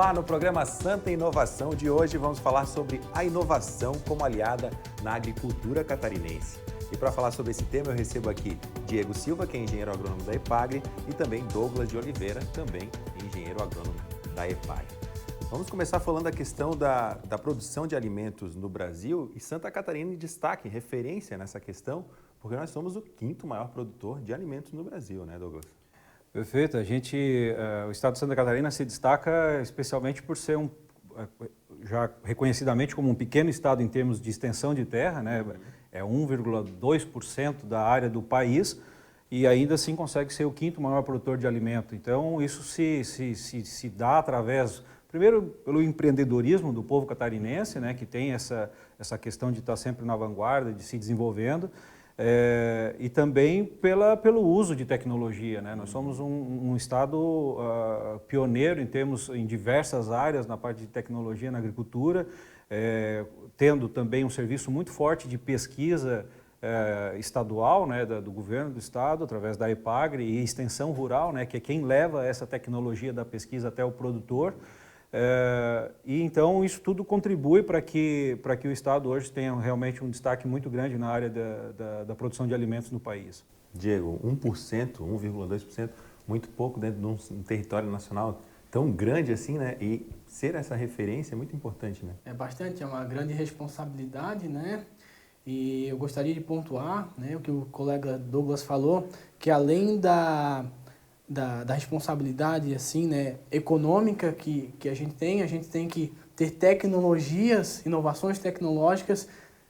Olá, no programa Santa Inovação de hoje vamos falar sobre a inovação como aliada na agricultura catarinense. E para falar sobre esse tema eu recebo aqui Diego Silva, que é engenheiro agrônomo da EPAGRE, e também Douglas de Oliveira, também engenheiro agrônomo da EPAGRE. Vamos começar falando da questão da produção de alimentos no Brasil, e Santa Catarina em destaque, referência nessa questão, porque nós somos o quinto maior produtor de alimentos no Brasil, né, Douglas? Perfeito. O estado de Santa Catarina se destaca especialmente por ser já reconhecidamente como um pequeno estado em termos de extensão de terra, né? É 1,2% da área do país e ainda assim consegue ser o quinto maior produtor de alimento. Então isso se dá através, primeiro, pelo empreendedorismo do povo catarinense, né? Que tem essa questão de estar sempre na vanguarda, de se desenvolvendo. E também pelo uso de tecnologia, né? Nós somos um estado pioneiro em diversas áreas na parte de tecnologia na agricultura, tendo também um serviço muito forte de pesquisa estadual, né, do governo do estado, através da EPAGRE e extensão rural, né, que é quem leva essa tecnologia da pesquisa até o produtor. E então isso tudo contribui para que o Estado hoje tenha realmente um destaque muito grande na área da produção de alimentos no país. Diego, 1%, 1,2%, muito pouco dentro de um território nacional tão grande assim, né? E ser essa referência é muito importante, né? É bastante, é uma grande responsabilidade, né? E eu gostaria de pontuar, né, o que o colega Douglas falou, que além da responsabilidade assim, né, econômica que a gente tem que ter tecnologias, inovações tecnológicas,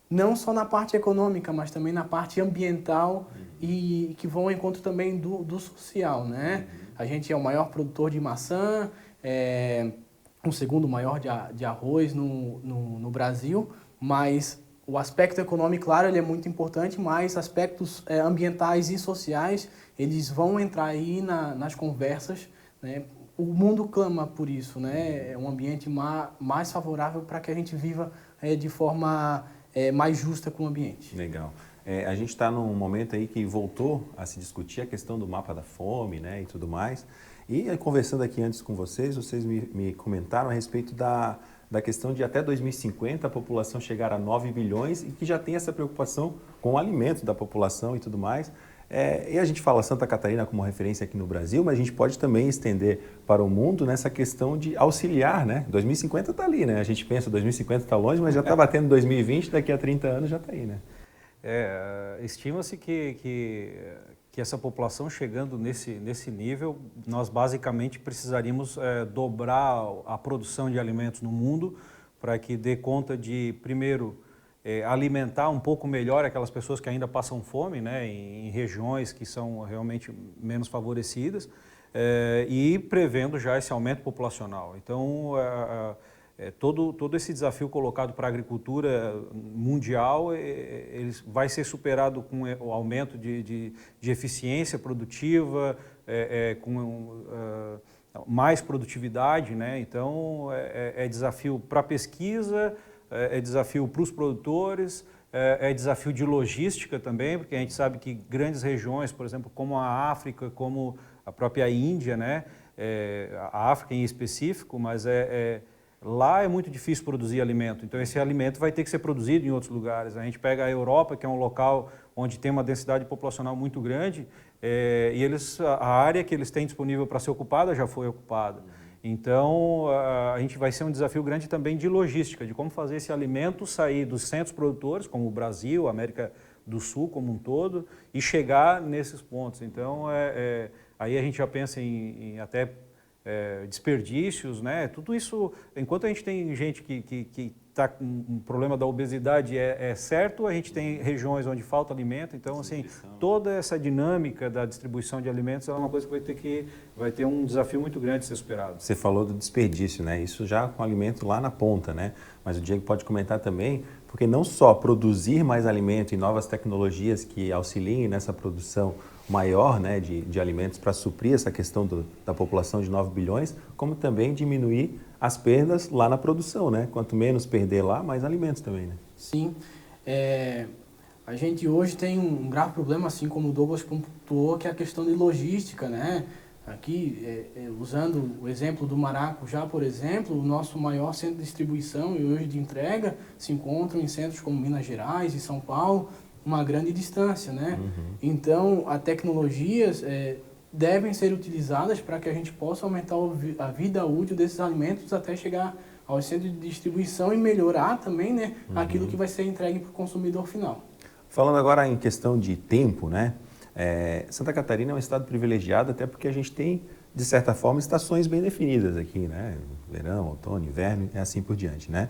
não só na parte econômica, mas também na parte ambiental e que vão ao encontro também do social, né? A gente é o maior produtor de maçã, o segundo maior de arroz no Brasil, mas o aspecto econômico, claro, ele é muito importante, mas aspectos ambientais e sociais, eles vão entrar aí nas conversas, né? O mundo clama por isso, né? É um ambiente mais favorável para que a gente viva de forma mais justa com o ambiente. Legal. A gente está num momento aí que voltou a se discutir a questão do mapa da fome, né, e tudo mais. E conversando aqui antes com vocês me comentaram a respeito da questão de até 2050 a população chegar a 9 bilhões e que já tem essa preocupação com o alimento da população e tudo mais. E a gente fala Santa Catarina como referência aqui no Brasil, mas a gente pode também estender para o mundo nessa questão de auxiliar, né? 2050 está ali, né? A gente pensa 2050 está longe, mas já está batendo 2020, daqui a 30 anos já está aí, né? Estima-se que essa população chegando nesse nível, nós basicamente precisaríamos dobrar a produção de alimentos no mundo para que dê conta de, primeiro, alimentar um pouco melhor aquelas pessoas que ainda passam fome, né, em regiões que são realmente menos favorecidas, e prevendo já esse aumento populacional. Então, todo esse desafio colocado para a agricultura mundial ele vai ser superado com o aumento de eficiência produtiva, com mais produtividade, né? Então é desafio para a pesquisa, é desafio para os produtores, é desafio de logística também, porque a gente sabe que grandes regiões, por exemplo, como a África, como a própria Índia, né? A África em específico, mas lá é muito difícil produzir alimento, então esse alimento vai ter que ser produzido em outros lugares. A gente pega a Europa, que é um local onde tem uma densidade populacional muito grande, e a área que eles têm disponível para ser ocupada já foi ocupada. Então a gente vai ser um desafio grande também de logística, de como fazer esse alimento sair dos centros produtores, como o Brasil, a América do Sul como um todo, e chegar nesses pontos. Então aí a gente já pensa em até desperdícios, né? Tudo isso, enquanto a gente tem gente que está com um problema da obesidade certo, a gente tem regiões onde falta alimento, então assim, toda essa dinâmica da distribuição de alimentos é uma coisa que vai ter um desafio muito grande de ser superado. Você falou do desperdício, né? Isso já com alimento lá na ponta, né? Mas o Diego pode comentar também, porque não só produzir mais alimento e novas tecnologias que auxiliem nessa produção maior, né, de alimentos para suprir essa questão da população de 9 bilhões, como também diminuir as perdas lá na produção, né? Quanto menos perder lá, mais alimentos também, né? Sim. A gente hoje tem um grave problema, assim como o Douglas pontuou, que é a questão de logística, né? Aqui, usando o exemplo do Maracujá, por exemplo, o nosso maior centro de distribuição e hoje de entrega se encontram em centros como Minas Gerais e São Paulo, uma grande distância, né? Então, as tecnologias devem ser utilizadas para que a gente possa aumentar a vida útil desses alimentos até chegar ao centro de distribuição e melhorar também, né, aquilo que vai ser entregue para o consumidor final. Falando agora em questão de tempo, né? Santa Catarina é um estado privilegiado até porque a gente tem, de certa forma, estações bem definidas aqui, né? Verão, outono, inverno e assim por diante, né?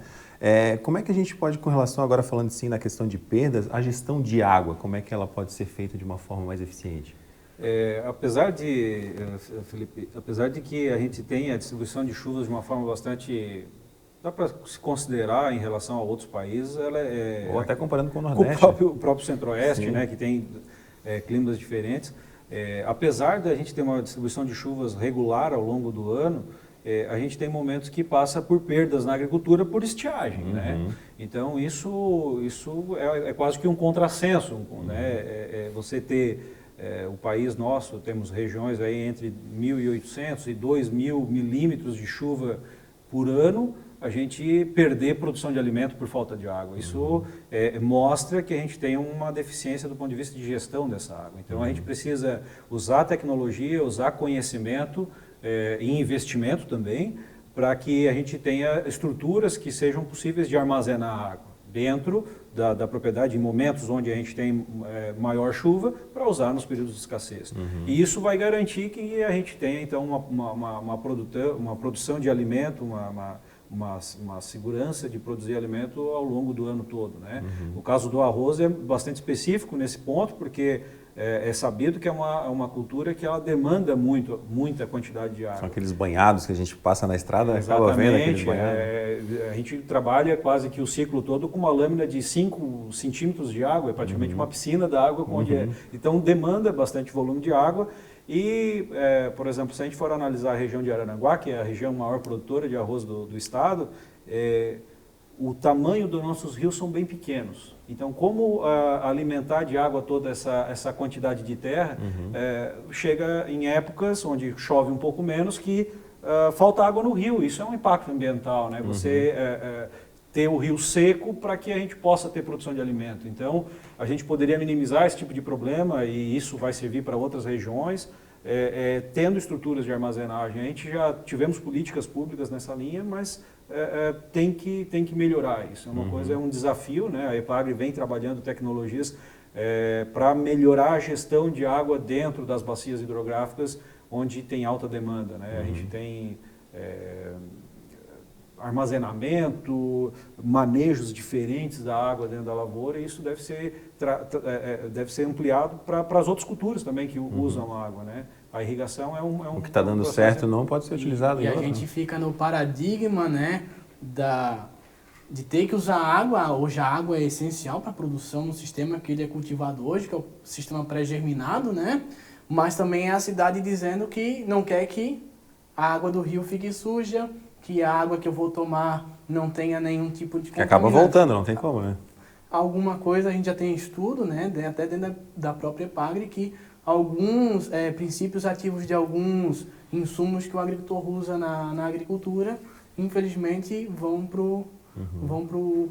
Como é que a gente pode, com relação agora falando assim na questão de perdas, a gestão de água, como é que ela pode ser feita de uma forma mais eficiente? Felipe, apesar de que a gente tem a distribuição de chuvas de uma forma bastante, dá para se considerar em relação a outros países, ela ou até comparando com o Nordeste. Com o próprio Centro-Oeste, né, que tem climas diferentes. Apesar da gente ter uma distribuição de chuvas regular ao longo do ano, a gente tem momentos que passa por perdas na agricultura por estiagem, né? Então isso é quase que um contrassenso, né? Você ter o país nosso, temos regiões aí entre 1.800 e 2.000 milímetros de chuva por ano, a gente perder produção de alimento por falta de água. Isso mostra que a gente tem uma deficiência do ponto de vista de gestão dessa água. Então a gente precisa usar tecnologia, usar conhecimento e investimento também, para que a gente tenha estruturas que sejam possíveis de armazenar água dentro da propriedade, em momentos onde a gente tem maior chuva, para usar nos períodos de escassez. E isso vai garantir que a gente tenha, então, uma produção de alimento, uma segurança de produzir alimento ao longo do ano todo, né? O caso do arroz é bastante específico nesse ponto, porque é sabido que é uma cultura que ela demanda muita quantidade de água. São aqueles banhados que a gente passa na estrada, acaba vendo aqueles banhados. A gente trabalha quase que o ciclo todo com uma lâmina de 5 centímetros de água, é praticamente uma piscina da água, então demanda bastante volume de água. E, por exemplo, se a gente for analisar a região de Araranguá, que é a região maior produtora de arroz do estado, o tamanho dos nossos rios são bem pequenos. Então, como alimentar de água toda essa quantidade de terra, chega em épocas onde chove um pouco menos que falta água no rio. Isso é um impacto ambiental, né? Você ter o rio seco para que a gente possa ter produção de alimento. Então, a gente poderia minimizar esse tipo de problema e isso vai servir para outras regiões, tendo estruturas de armazenagem. A gente já tivemos políticas públicas nessa linha, mas tem que melhorar isso. É uma coisa, é um desafio, né? A EPAGRE vem trabalhando tecnologias para melhorar a gestão de água dentro das bacias hidrográficas onde tem alta demanda, né? A gente tem armazenamento, manejos diferentes da água dentro da lavoura, e isso deve ser ampliado para as outras culturas também que usam a água, né? A irrigação é um o que está dando certo não pode ser utilizado. E a gente fica no paradigma, né, de ter que usar água. Hoje a água é essencial para a produção no sistema que ele é cultivado hoje, que é o sistema pré-germinado, né? Mas também é a cidade dizendo que não quer que a água do rio fique suja, que a água que eu vou tomar não tenha nenhum tipo de contaminação. Que acaba voltando, não tem como, né? Alguma coisa a gente já tem estudo, né, até dentro da própria EPAGRE, que alguns princípios ativos de alguns insumos que o agricultor usa na agricultura, infelizmente, vão para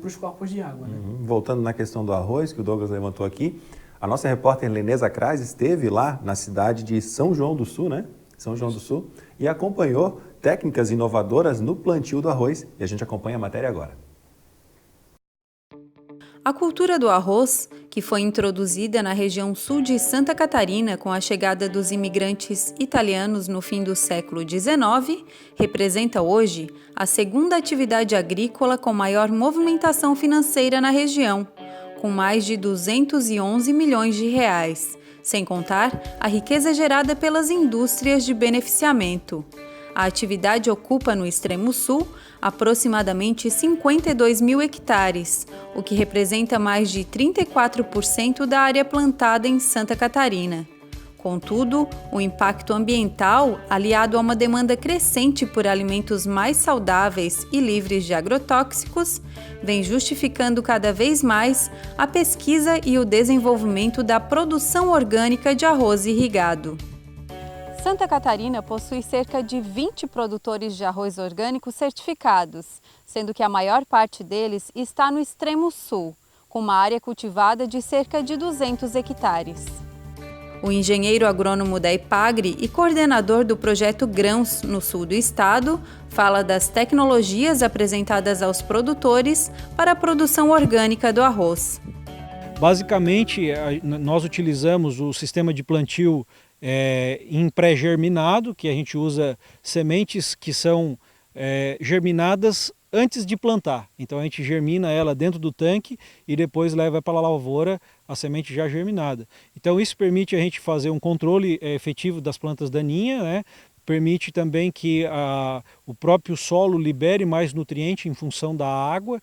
os corpos de água. Né? Voltando na questão do arroz, que o Douglas levantou aqui, a nossa repórter Leneza Krais esteve lá na cidade de São João do Sul, né? São João do Sul, e acompanhou técnicas inovadoras no plantio do arroz. E a gente acompanha a matéria agora. A cultura do arroz, que foi introduzida na região sul de Santa Catarina com a chegada dos imigrantes italianos no fim do século XIX, representa hoje a segunda atividade agrícola com maior movimentação financeira na região, com mais de 211 milhões de reais, sem contar a riqueza gerada pelas indústrias de beneficiamento. A atividade ocupa no extremo sul aproximadamente 52 mil hectares, o que representa mais de 34% da área plantada em Santa Catarina. Contudo, o impacto ambiental, aliado a uma demanda crescente por alimentos mais saudáveis e livres de agrotóxicos, vem justificando cada vez mais a pesquisa e o desenvolvimento da produção orgânica de arroz irrigado. Santa Catarina possui cerca de 20 produtores de arroz orgânico certificados, sendo que a maior parte deles está no extremo sul, com uma área cultivada de cerca de 200 hectares. O engenheiro agrônomo da Ipagre e coordenador do projeto Grãos no sul do estado fala das tecnologias apresentadas aos produtores para a produção orgânica do arroz. Basicamente, nós utilizamos o sistema de plantio em pré-germinado, que a gente usa sementes que são germinadas antes de plantar. Então a gente germina ela dentro do tanque e depois leva para a lavoura a semente já germinada. Então isso permite a gente fazer um controle efetivo das plantas daninhas, né? Permite também que o próprio solo libere mais nutriente em função da água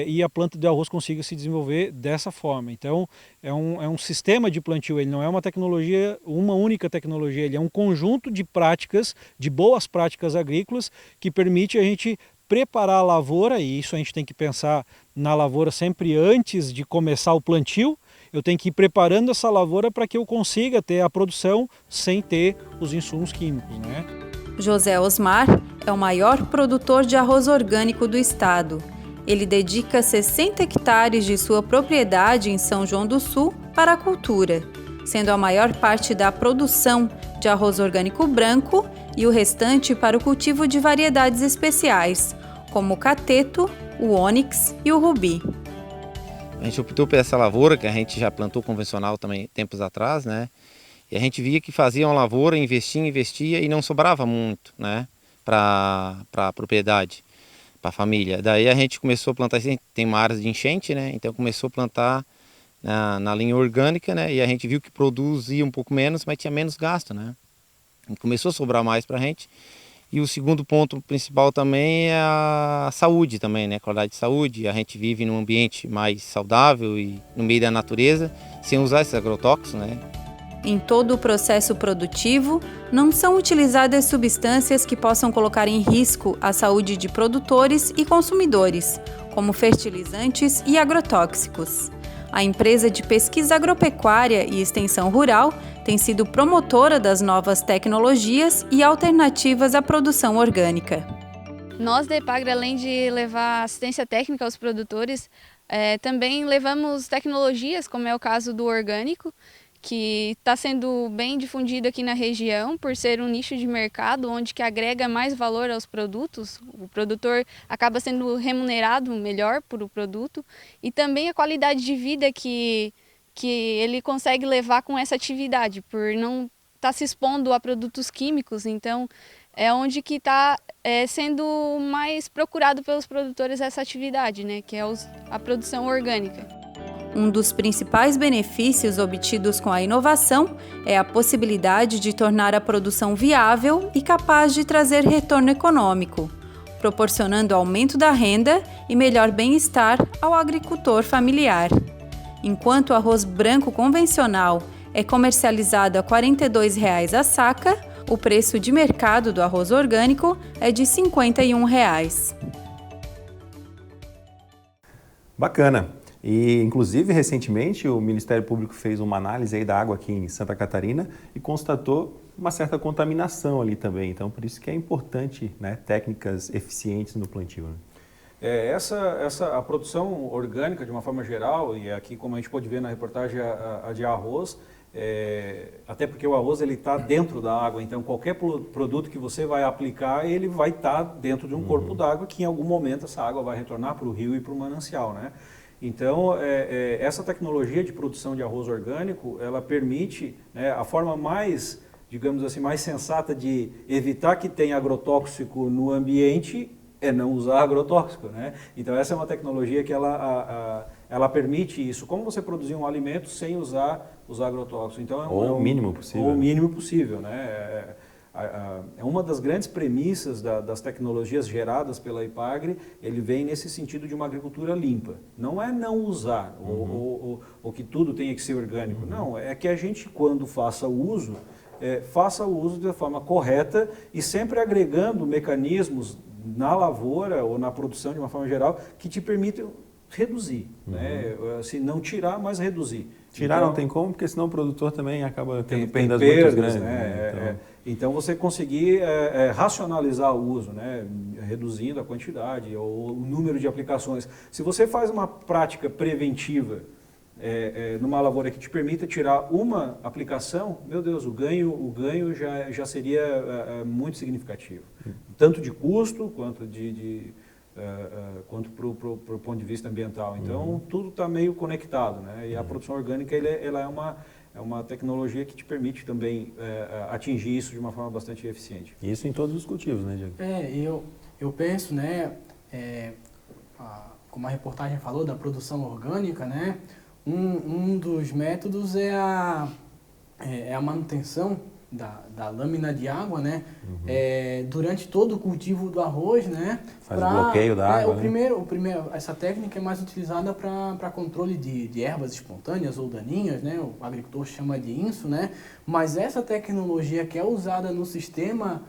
e a planta de arroz consiga se desenvolver dessa forma. Então é um sistema de plantio, ele não é uma tecnologia, uma única tecnologia, ele é um conjunto de práticas, de boas práticas agrícolas que permite a gente preparar a lavoura, e isso a gente tem que pensar na lavoura sempre antes de começar o plantio. Eu tenho que ir preparando essa lavoura para que eu consiga ter a produção sem ter os insumos químicos, né? José Osmar é o maior produtor de arroz orgânico do estado. Ele dedica 60 hectares de sua propriedade em São João do Sul para a cultura, sendo a maior parte da produção de arroz orgânico branco e o restante para o cultivo de variedades especiais, como o cateto, o ônix e o rubi. A gente optou por essa lavoura, que a gente já plantou convencional também tempos atrás, né? E a gente via que fazia uma lavoura, investia e não sobrava muito, né? Para a propriedade, para a família. Daí a gente começou a plantar, tem uma área de enchente, né? Então começou a plantar na linha orgânica, né? E a gente viu que produzia um pouco menos, mas tinha menos gasto, né? E começou a sobrar mais para a gente. E o segundo ponto principal também é a saúde também, né? Qualidade de saúde. A gente vive num ambiente mais saudável e no meio da natureza, sem usar esses agrotóxicos, né? Em todo o processo produtivo, não são utilizadas substâncias que possam colocar em risco a saúde de produtores e consumidores, como fertilizantes e agrotóxicos. A empresa de pesquisa agropecuária e extensão rural tem sido promotora das novas tecnologias e alternativas à produção orgânica. Nós da Ipagre, além de levar assistência técnica aos produtores, também levamos tecnologias, como é o caso do orgânico, que está sendo bem difundido aqui na região por ser um nicho de mercado onde que agrega mais valor aos produtos. O produtor acaba sendo remunerado melhor por o produto e também a qualidade de vida que ele consegue levar com essa atividade, por não estar se expondo a produtos químicos. Então é onde que está sendo mais procurado pelos produtores essa atividade, né, que é a produção orgânica. Um dos principais benefícios obtidos com a inovação é a possibilidade de tornar a produção viável e capaz de trazer retorno econômico, proporcionando aumento da renda e melhor bem-estar ao agricultor familiar. Enquanto o arroz branco convencional é comercializado a R$ 42,00 a saca, o preço de mercado do arroz orgânico é de R$ 51,00. Bacana. E, inclusive, recentemente, o Ministério Público fez uma análise aí da água aqui em Santa Catarina e constatou uma certa contaminação ali também. Então, por isso que é importante, né, técnicas eficientes no plantio. Né? A produção orgânica, de uma forma geral, e aqui, como a gente pode ver na reportagem, a de arroz, até porque o arroz está dentro da água, então qualquer produto que você vai aplicar, ele vai estar dentro de um corpo d'água que em algum momento essa água vai retornar para o rio e para o manancial, né? Então, essa tecnologia de produção de arroz orgânico, ela permite, né, a forma mais, digamos assim, mais sensata de evitar que tenha agrotóxico no ambiente é não usar agrotóxico, né? Então, essa é uma tecnologia que ela permite isso. Como você produzir um alimento sem usar os agrotóxicos? Então, o mínimo possível. Ou o mínimo possível, né? É uma das grandes premissas das tecnologias geradas pela Ipagre, ele vem nesse sentido de uma agricultura limpa. Não é não usar, ou que tudo tenha que ser orgânico. Não, é que a gente, quando faça o uso da forma correta e sempre agregando mecanismos na lavoura ou na produção de uma forma geral que te permitam reduzir, né? Assim, não tirar, mas reduzir. Tirar então, não tem como, porque senão o produtor também acaba tendo tem perdas perdas, muito grandes. né? Então você conseguir racionalizar o uso, né? Reduzindo a quantidade ou o número de aplicações. Se você faz uma prática preventiva numa lavoura que te permita tirar uma aplicação, meu Deus, o ganho já seria muito significativo. Tanto de custo quanto quanto para o ponto de vista ambiental. Então, tudo está meio conectado, né? E a produção orgânica ela é uma tecnologia que te permite também atingir isso de uma forma bastante eficiente. Isso em todos os cultivos, né, Diego? Eu penso, né, como a reportagem falou, da produção orgânica, né, um dos métodos é a manutenção da lâmina de água, né, durante todo o cultivo do arroz, né. Faz o bloqueio da água, né? Essa técnica é mais utilizada para controle de ervas espontâneas ou daninhas, né, o agricultor chama de INSO, né, mas essa tecnologia que é usada no sistema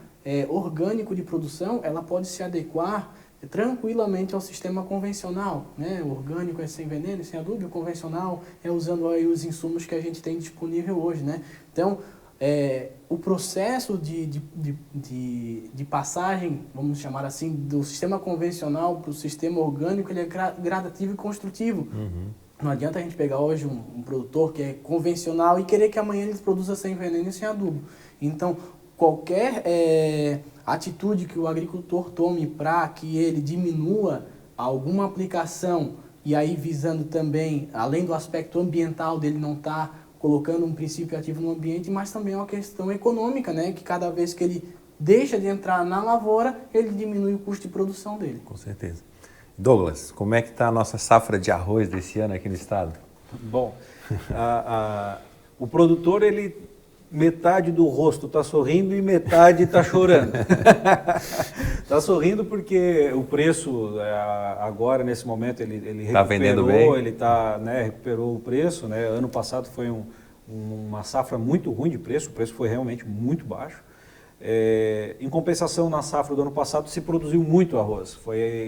orgânico de produção, ela pode se adequar tranquilamente ao sistema convencional, né? O orgânico é sem veneno, sem adubo, o convencional é usando aí os insumos que a gente tem disponível hoje, né? Então, o processo de passagem, vamos chamar assim, do sistema convencional para o sistema orgânico, ele é gradativo e construtivo. Não adianta a gente pegar hoje um produtor que é convencional e querer que amanhã ele produza sem veneno e sem adubo. Então, qualquer atitude que o agricultor tome para que ele diminua alguma aplicação, e aí visando também, além do aspecto ambiental dele não estar colocando um princípio ativo no ambiente, mas também é uma questão econômica, né? Que cada vez que ele deixa de entrar na lavoura, ele diminui o custo de produção dele. Com certeza. Douglas, como é que está a nossa safra de arroz desse ano aqui no estado? Bom, o produtor, metade do rosto está sorrindo e metade está chorando. Está sorrindo porque o preço agora, nesse momento, ele recuperou, tá vendendo bem. Ele recuperou o preço, né? Ano passado foi uma safra muito ruim de preço, o preço foi realmente muito baixo. Em compensação, na safra do ano passado se produziu muito arroz.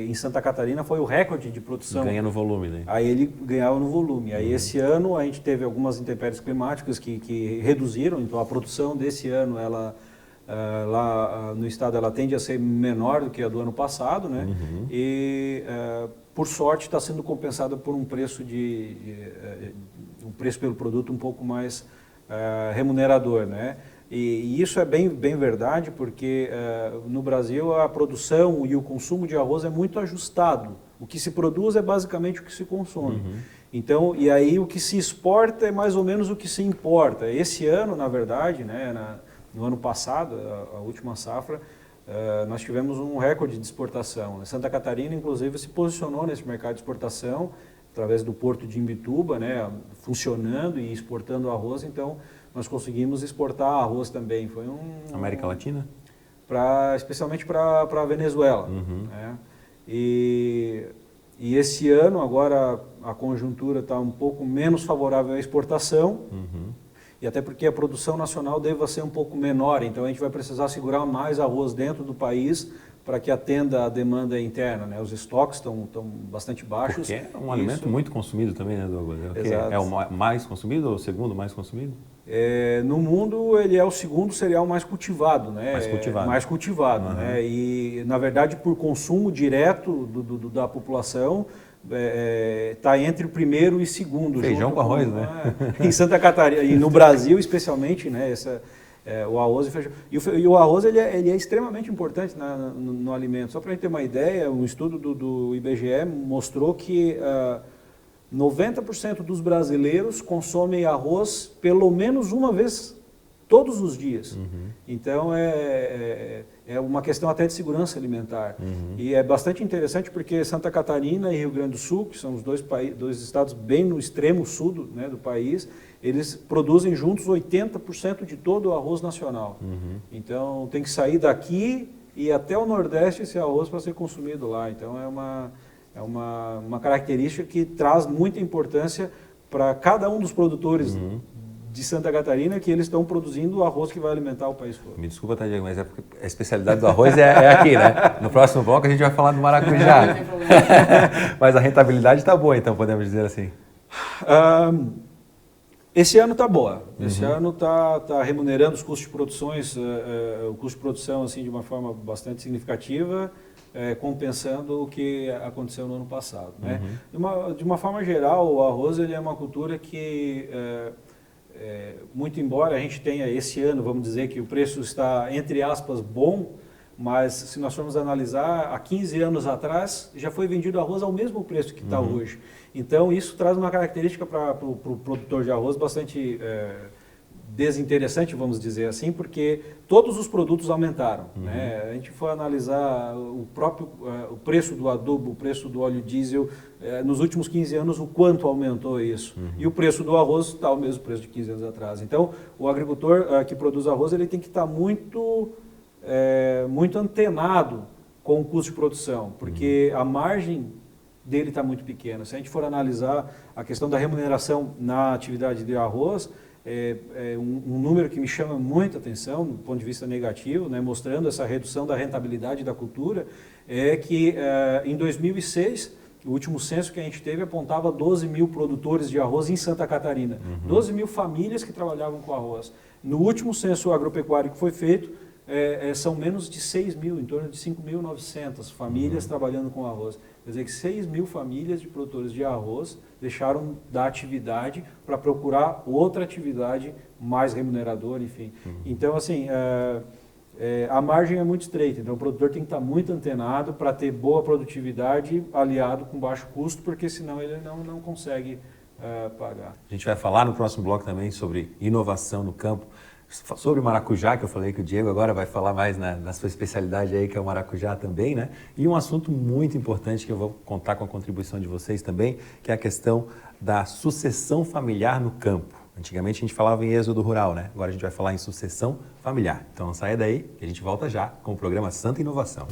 Em Santa Catarina foi o recorde de produção. Ganha no volume, né? Aí ele ganhava no volume. Aí esse ano a gente teve algumas intempéries climáticas que reduziram, então a produção desse ano, lá no estado, ela tende a ser menor do que a do ano passado, né? E por sorte está sendo compensada por um preço um preço pelo produto um pouco mais remunerador, né? E isso é bem verdade, porque no Brasil a produção e o consumo de arroz é muito ajustado. O que se produz é basicamente o que se consome. Então, e aí o que se exporta é mais ou menos o que se importa. Esse ano, na verdade, né, no ano passado, a última safra, nós tivemos um recorde de exportação. Santa Catarina, inclusive, se posicionou nesse mercado de exportação, através do porto de Imbituba, né, funcionando e exportando arroz. Então, nós conseguimos exportar arroz também. Foi América Latina? Especialmente para a Venezuela. Né? E esse ano, agora, a conjuntura está um pouco menos favorável à exportação, e até porque a produção nacional deva ser um pouco menor, então a gente vai precisar segurar mais arroz dentro do país para que atenda a demanda interna, né? Os estoques estão bastante baixos. Porque é um alimento muito consumido também, né, Douglas? Exato. É o mais consumido ou o segundo mais consumido? No mundo, ele é o segundo cereal mais cultivado, né? Mais cultivado, né? E, na verdade, por consumo direto da população, está entre o primeiro e segundo. Feijão com arroz, né? Em Santa Catarina, e no Brasil especialmente, né? O arroz e feijão. E o arroz ele é extremamente importante no alimento. Só para a gente ter uma ideia, um estudo do IBGE mostrou que 90% dos brasileiros consomem arroz pelo menos uma vez todos os dias. Então é uma questão até de segurança alimentar. E é bastante interessante porque Santa Catarina e Rio Grande do Sul, que são os dois estados bem no extremo sul né, do país, eles produzem juntos 80% de todo o arroz nacional. Então tem que sair daqui e até o Nordeste esse arroz para ser consumido lá. Então é uma característica que traz muita importância para cada um dos produtores de Santa Catarina que eles estão produzindo o arroz que vai alimentar o país todo. Me desculpa, Diego, mas é porque a especialidade do arroz é aqui, né? No próximo bloco a gente vai falar do maracujá. Não tem problema. Mas a rentabilidade está boa, então, podemos dizer assim. Esse ano está boa. Esse ano está remunerando os custos de produções, o custo de produção assim, de uma forma bastante significativa, compensando o que aconteceu no ano passado. Né? De uma forma geral, o arroz ele é uma cultura que, muito embora a gente tenha esse ano, vamos dizer que o preço está, entre aspas, bom, mas se nós formos analisar, há 15 anos atrás já foi vendido arroz ao mesmo preço que está hoje. Então isso traz uma característica para o produtor de arroz bastante desinteressante, vamos dizer assim, porque todos os produtos aumentaram. Né? A gente for analisar o preço do adubo, o preço do óleo diesel, nos últimos 15 anos o quanto aumentou isso. E o preço do arroz está o mesmo preço de 15 anos atrás. Então o agricultor que produz arroz ele tem que estar muito antenado com o custo de produção, porque a margem dele está muito pequena. Se a gente for analisar a questão da remuneração na atividade de arroz, um número que me chama muita atenção, do ponto de vista negativo, né, mostrando essa redução da rentabilidade da cultura, é que em 2006, o último censo que a gente teve apontava 12 mil produtores de arroz em Santa Catarina, 12 mil famílias que trabalhavam com arroz. No último censo agropecuário que foi feito, são menos de 6 mil, em torno de 5.900 famílias trabalhando com arroz. Quer dizer que 6 mil famílias de produtores de arroz deixaram da atividade para procurar outra atividade mais remuneradora, enfim. Então, assim, a margem é muito estreita, então o produtor tem que estar muito antenado para ter boa produtividade aliado com baixo custo, porque senão ele não consegue pagar. A gente vai falar no próximo bloco também sobre inovação no campo, sobre o maracujá, que eu falei que o Diego agora vai falar mais na sua especialidade aí, que é o maracujá também, né? E um assunto muito importante que eu vou contar com a contribuição de vocês também, que é a questão da sucessão familiar no campo. Antigamente a gente falava em êxodo rural, né? Agora a gente vai falar em sucessão familiar. Então não saia daí, que a gente volta já com o programa Santa Inovação.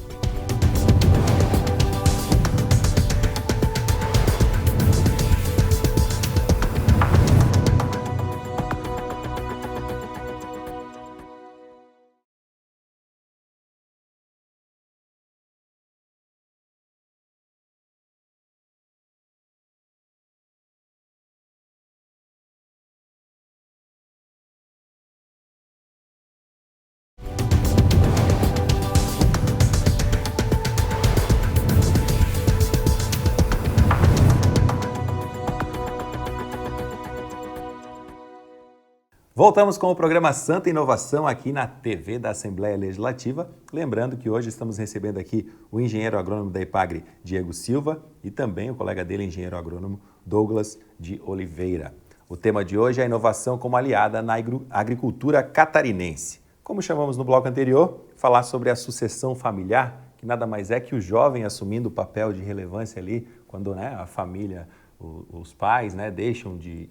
Voltamos com o programa Santa Inovação aqui na TV da Assembleia Legislativa. Lembrando que hoje estamos recebendo aqui o engenheiro agrônomo da Ipagre, Diego Silva, e também o colega dele, engenheiro agrônomo Douglas de Oliveira. O tema de hoje é a inovação como aliada na agricultura catarinense. Como chamamos no bloco anterior, falar sobre a sucessão familiar, que nada mais é que o jovem assumindo o papel de relevância ali, quando a família, os pais deixam de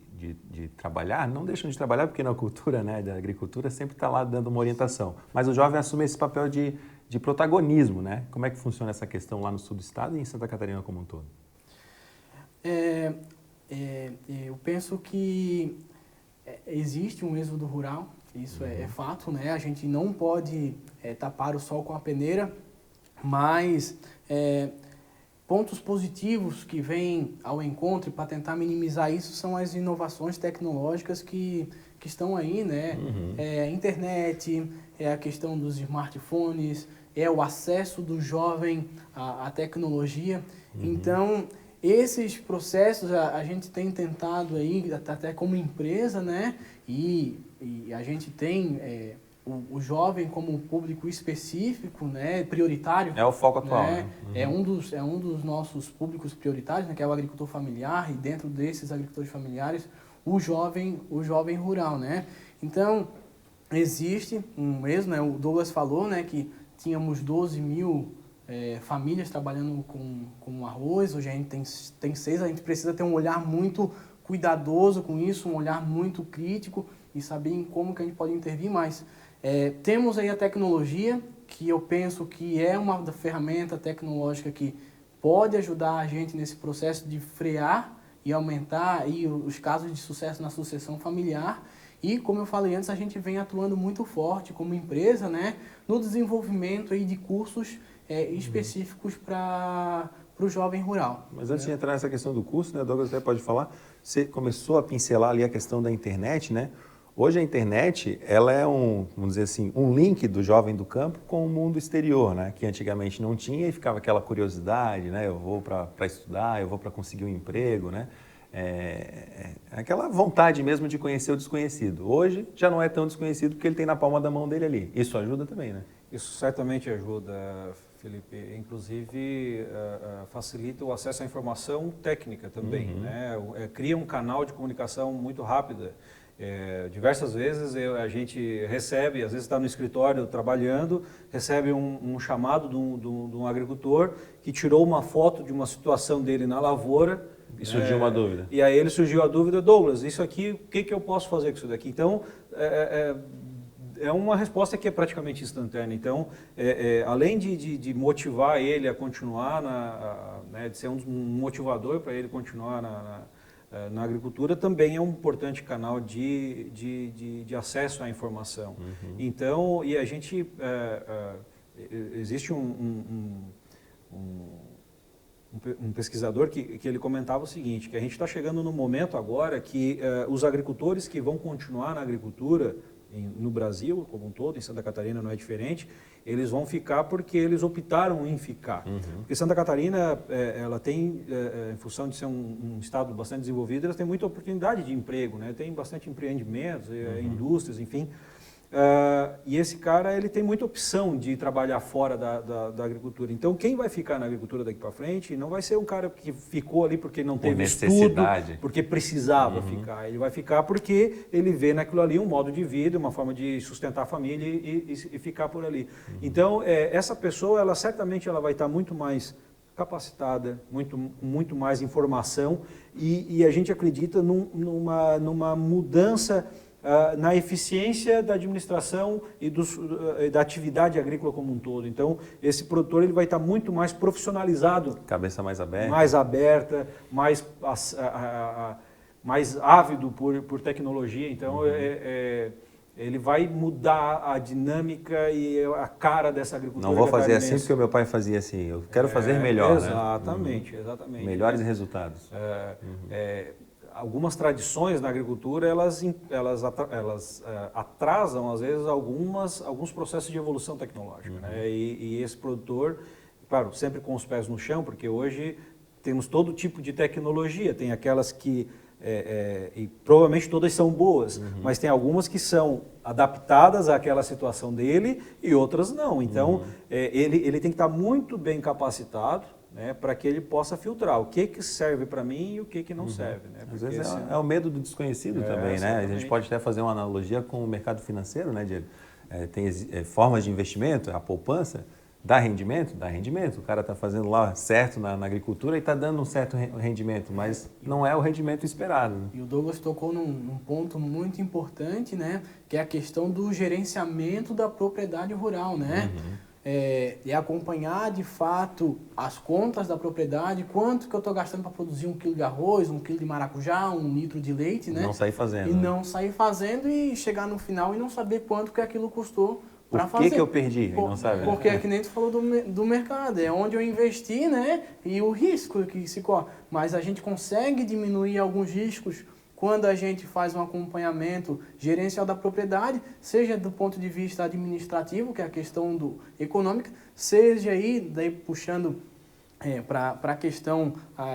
trabalhar, não deixam de trabalhar porque na cultura da agricultura sempre está lá dando uma orientação, mas o jovem assume esse papel de protagonismo, né? Como é que funciona essa questão lá no sul do estado e em Santa Catarina como um todo? Eu penso que existe um êxodo rural, isso é fato, né? A gente não pode tapar o sol com a peneira, mas pontos positivos que vêm ao encontro para tentar minimizar isso são as inovações tecnológicas que estão aí, né? A internet, a questão dos smartphones, o acesso do jovem à tecnologia. Então, esses processos a gente tem tentado aí, até como empresa, né? E a gente tem o jovem como um público específico, né, prioritário. É o foco atual, né? É um dos nossos públicos prioritários, né, que é o agricultor familiar, e dentro desses agricultores familiares, o jovem rural, né? Então, existe mesmo, né, o Douglas falou, né, que tínhamos 12 mil famílias trabalhando com arroz, hoje a gente tem 6, a gente precisa ter um olhar muito cuidadoso com isso, um olhar muito crítico e saber em como que a gente pode intervir mais. Temos aí a tecnologia, que eu penso que é uma ferramenta tecnológica que pode ajudar a gente nesse processo de frear e aumentar aí os casos de sucesso na sucessão familiar. E, como eu falei antes, a gente vem atuando muito forte como empresa, né, no desenvolvimento aí de cursos específicos para o jovem rural. Mas antes de entrar nessa questão do curso, né, Douglas até pode falar, você começou a pincelar ali a questão da internet, né? Hoje a internet, ela é vamos dizer assim, um link do jovem do campo com o mundo exterior, né? Que antigamente não tinha e ficava aquela curiosidade, né? Eu vou para estudar, eu vou para conseguir um emprego, né? Aquela vontade mesmo de conhecer o desconhecido. Hoje já não é tão desconhecido porque ele tem na palma da mão dele ali. Isso ajuda também, né? Isso certamente ajuda, Felipe. Inclusive, facilita o acesso à informação técnica também, né? Cria um canal de comunicação muito rápida. Diversas vezes a gente recebe, às vezes está no escritório trabalhando, recebe um chamado de um agricultor que tirou uma foto de uma situação dele na lavoura. E surgiu uma dúvida. E aí ele surgiu a dúvida, Douglas, isso aqui, o que eu posso fazer com isso daqui? Então, é uma resposta que é praticamente instantânea. Então, além de motivar ele a continuar, né, de ser um motivador para ele continuar na agricultura, também é um importante canal de acesso à informação. Então, e a gente, existe um pesquisador que ele comentava o seguinte, que a gente está chegando no momento agora que os agricultores que vão continuar na agricultura, no Brasil como um todo, em Santa Catarina não é diferente, eles vão ficar porque eles optaram em ficar. Porque Santa Catarina, ela tem, em função de ser um estado bastante desenvolvido, ela tem muita oportunidade de emprego, né? Tem bastante empreendimentos, indústrias, enfim. E esse cara, ele tem muita opção de trabalhar fora da agricultura. Então, quem vai ficar na agricultura daqui para frente não vai ser um cara que ficou ali porque não teve estudo, porque precisava ficar. Ele vai ficar porque ele vê naquilo ali um modo de vida, uma forma de sustentar a família e ficar por ali. Então, essa pessoa, ela certamente ela vai estar muito mais capacitada, muito mais informação e a gente acredita numa mudança na eficiência da administração e da atividade agrícola como um todo. Então, esse produtor ele vai estar muito mais profissionalizado. Cabeça mais aberta. Mais aberta, mais ávido por tecnologia. Então, ele vai mudar a dinâmica e a cara dessa agricultura. Não vou fazer assim porque o meu pai fazia assim. Eu quero fazer melhor. Exatamente, né? Exatamente. Melhores resultados. Algumas tradições na agricultura, elas atrasam, às vezes, alguns processos de evolução tecnológica. Né? E esse produtor, claro, sempre com os pés no chão, porque hoje temos todo tipo de tecnologia. Tem aquelas que, e provavelmente todas são boas, mas tem algumas que são adaptadas àquela situação dele e outras não. Então, ele tem que estar muito bem capacitado, né, para que ele possa filtrar o que serve para mim e o que não serve. Né? Às vezes é o medo do desconhecido também, exatamente. né? A gente pode até fazer uma analogia com o mercado financeiro, né, Diego? Tem formas de investimento, a poupança, dá rendimento? Dá rendimento. O cara está fazendo lá certo na agricultura e está dando um certo rendimento, mas não é o rendimento esperado. Né? E o Douglas tocou num ponto muito importante, né, que é a questão do gerenciamento da propriedade rural, né? E acompanhar de fato as contas da propriedade, quanto que eu estou gastando para produzir 1 quilo de arroz, 1 quilo de maracujá, 1 litro de leite, né? Não sair fazendo. E não sair fazendo e chegar no final e não saber quanto que aquilo custou para fazer. Por que eu perdi? Não sabe, né? Porque é que nem tu falou do mercado, é onde eu investi, né? E o risco que se corre. Mas a gente consegue diminuir alguns riscos quando a gente faz um acompanhamento gerencial da propriedade, seja do ponto de vista administrativo, que é a questão econômica, seja aí daí puxando para a questão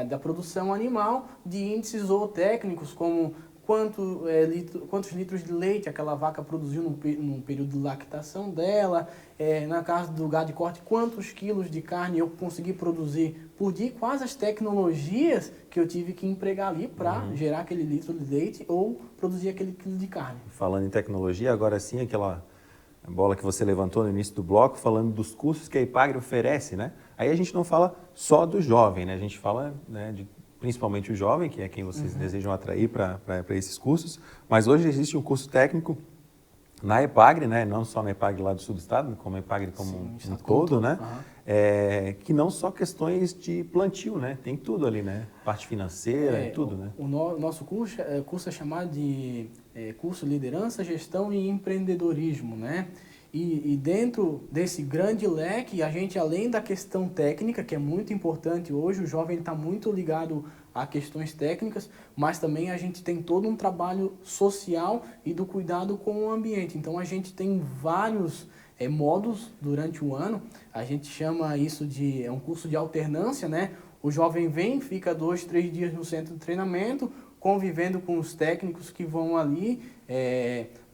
da produção animal, de índices zootécnicos, como quantos litros de leite aquela vaca produziu no período de lactação dela, na casa do gado de corte, quantos quilos de carne eu consegui produzir por dia, quais as tecnologias que eu tive que empregar ali para gerar aquele litro de leite ou produzir aquele quilo de carne. Falando em tecnologia, agora sim, aquela bola que você levantou no início do bloco, falando dos cursos que a Ipagre oferece, né? Aí a gente não fala só do jovem, né? A gente fala, né, principalmente o jovem, que é quem vocês desejam atrair para esses cursos, mas hoje existe um curso técnico na Ipagre, né? Não só na Ipagre lá do sul do estado, como a Ipagre como um todo, né? que não só questões de plantio, né? Tem tudo ali, né? Parte financeira e tudo, né? O nosso curso é chamado de curso Liderança, Gestão e Empreendedorismo, né? E dentro desse grande leque, a gente, além da questão técnica, que é muito importante hoje, o jovem está muito ligado a questões técnicas, mas também a gente tem todo um trabalho social e do cuidado com o ambiente. Então, a gente tem vários módulos durante o ano, a gente chama isso de um curso de alternância, né? O jovem vem, fica 2, 3 dias no centro de treinamento, convivendo com os técnicos que vão ali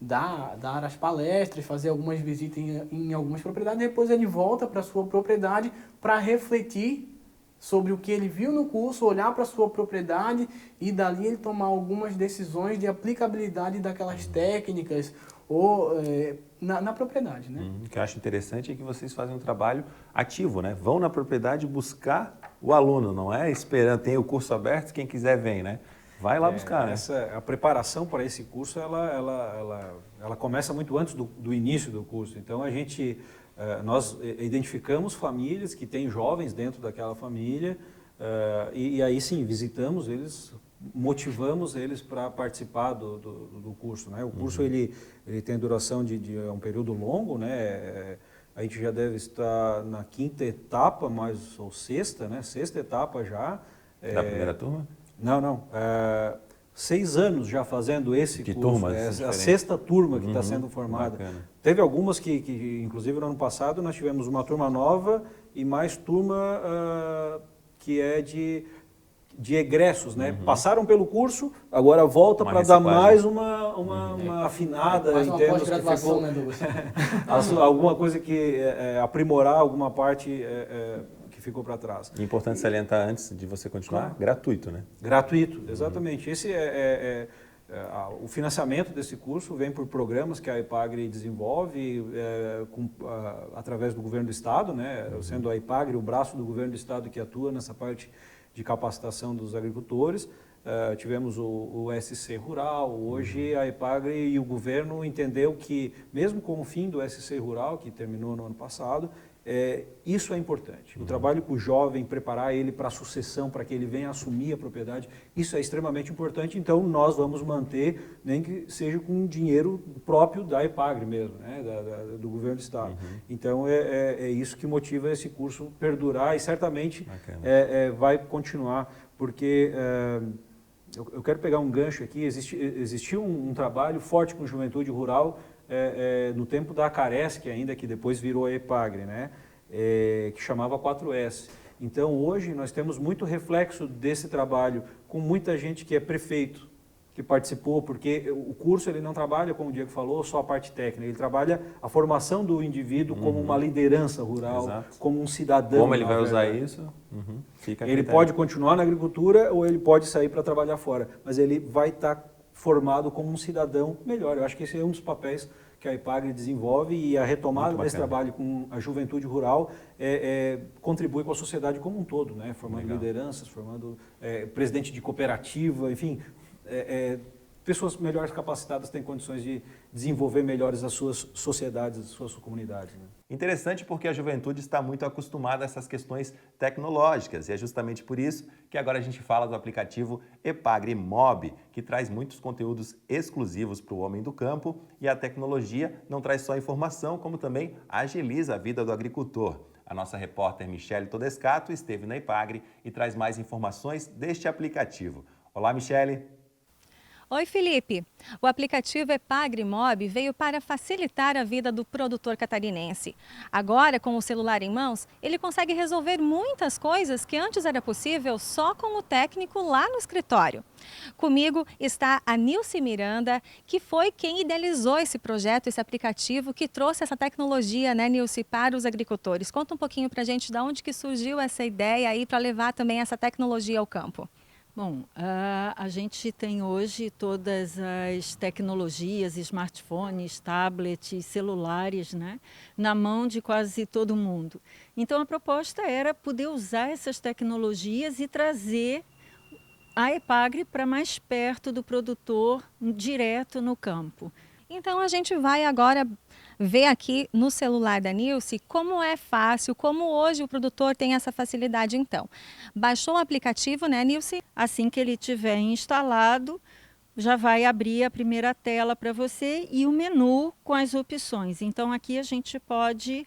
dar as palestras, fazer algumas visitas em algumas propriedades, depois ele volta para a sua propriedade para refletir sobre o que ele viu no curso, olhar para a sua propriedade e dali ele tomar algumas decisões de aplicabilidade daquelas técnicas ou na propriedade, né? O que eu acho interessante é que vocês fazem um trabalho ativo, né? Vão na propriedade buscar o aluno, não é esperando, tem o curso aberto, quem quiser vem, né? Vai lá buscar, né? A preparação para esse curso, ela começa muito antes do início do curso. Então, nós identificamos famílias que têm jovens dentro daquela família e aí sim, visitamos eles, motivamos eles para participar do curso, né? O curso ele tem duração de um período longo, né? A gente já deve estar na 5ª etapa, ou sexta, né? 6ª etapa já. Da primeira turma? Não. 6 anos já fazendo esse que curso. Turmas É a 6ª turma que está sendo formada. Bacana. Teve algumas que, inclusive, no ano passado, nós tivemos uma turma nova e mais turma que é de egressos, né? Passaram pelo curso, agora volta para dar mais uma afinada. Mais uma pós-graduação, né, Douglas? Alguma coisa que aprimorar alguma parte que ficou para trás. É importante salientar antes de você continuar, gratuito, né? Gratuito, exatamente. Esse o financiamento desse curso vem por programas que a EPAGRE desenvolve através do governo do estado, né? Sendo a EPAGRE o braço do governo do estado que atua nessa parte de capacitação dos agricultores. Tivemos o SC Rural, hoje a EPAGRE e o governo entendeu que, mesmo com o fim do SC Rural, que terminou no ano passado, isso é importante. O trabalho com o jovem, preparar ele para a sucessão, para que ele venha assumir a propriedade, isso é extremamente importante. Então, nós vamos manter, nem que seja com dinheiro próprio da EPAGRE mesmo, né? do governo do estado. Então, é isso que motiva esse curso perdurar e certamente vai continuar, porque eu quero pegar um gancho aqui. Existiu um trabalho forte com juventude rural no tempo da Caresc ainda, que depois virou a EPAGRE, né? Que chamava 4S. Então, hoje, nós temos muito reflexo desse trabalho com muita gente que é prefeito, que participou, porque o curso ele não trabalha, como o Diego falou, só a parte técnica, ele trabalha a formação do indivíduo como uma liderança rural, Exato. Como um cidadão. Como ele vai usar isso? Fica a Ele critério. pode continuar na agricultura ou ele pode sair para trabalhar fora, mas ele vai estar formado como um cidadão melhor. Eu acho que esse é um dos papéis que a EPAGRE desenvolve e a retomada desse trabalho com a juventude rural contribui com a sociedade como um todo, né? Formando lideranças, formando presidente de cooperativa, enfim, pessoas melhores capacitadas têm condições de desenvolver melhores as suas sociedades, as suas comunidades, né? Interessante porque a juventude está muito acostumada a essas questões tecnológicas e é justamente por isso que agora a gente fala do aplicativo EPAGRE Mob, que traz muitos conteúdos exclusivos para o homem do campo e a tecnologia não traz só informação, como também agiliza a vida do agricultor. A nossa repórter Michele Todescato esteve na EPAGRE e traz mais informações deste aplicativo. Olá, Michele. Oi, Felipe. O aplicativo EPAGRE Mob veio para facilitar a vida do produtor catarinense. Agora, com o celular em mãos, ele consegue resolver muitas coisas que antes era possível só com o técnico lá no escritório. Comigo está a Nilce Miranda, que foi quem idealizou esse projeto, esse aplicativo que trouxe essa tecnologia, né, Nilce, para os agricultores. Conta um pouquinho para a gente de onde que surgiu essa ideia aí para levar também essa tecnologia ao campo. Bom, a gente tem hoje todas as tecnologias, smartphones, tablets, celulares, né, na mão de quase todo mundo. Então, a proposta era poder usar essas tecnologias e trazer a EPAGRE para mais perto do produtor, direto no campo. Então, a gente vai agora ver aqui no celular da Nilce como é fácil, como hoje o produtor tem essa facilidade então. Baixou o aplicativo, né, Nilce? Assim que ele tiver instalado, já vai abrir a primeira tela para você e o menu com as opções. Então aqui a gente pode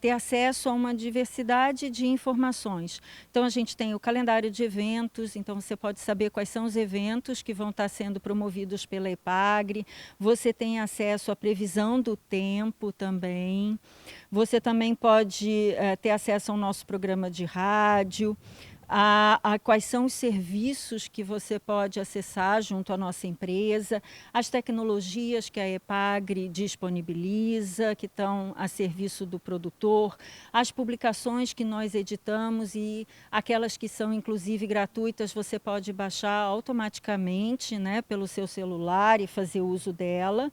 ter acesso a uma diversidade de informações. Então a gente tem o calendário de eventos, então você pode saber quais são os eventos que vão estar sendo promovidos pela EPAGRE. Você tem acesso à previsão do tempo também. Você também pode ter acesso ao nosso programa de rádio, a quais são os serviços que você pode acessar junto à nossa empresa, as tecnologias que a EPAGRE disponibiliza, que estão a serviço do produtor, as publicações que nós editamos e aquelas que são inclusive gratuitas, você pode baixar automaticamente, né, pelo seu celular e fazer uso dela.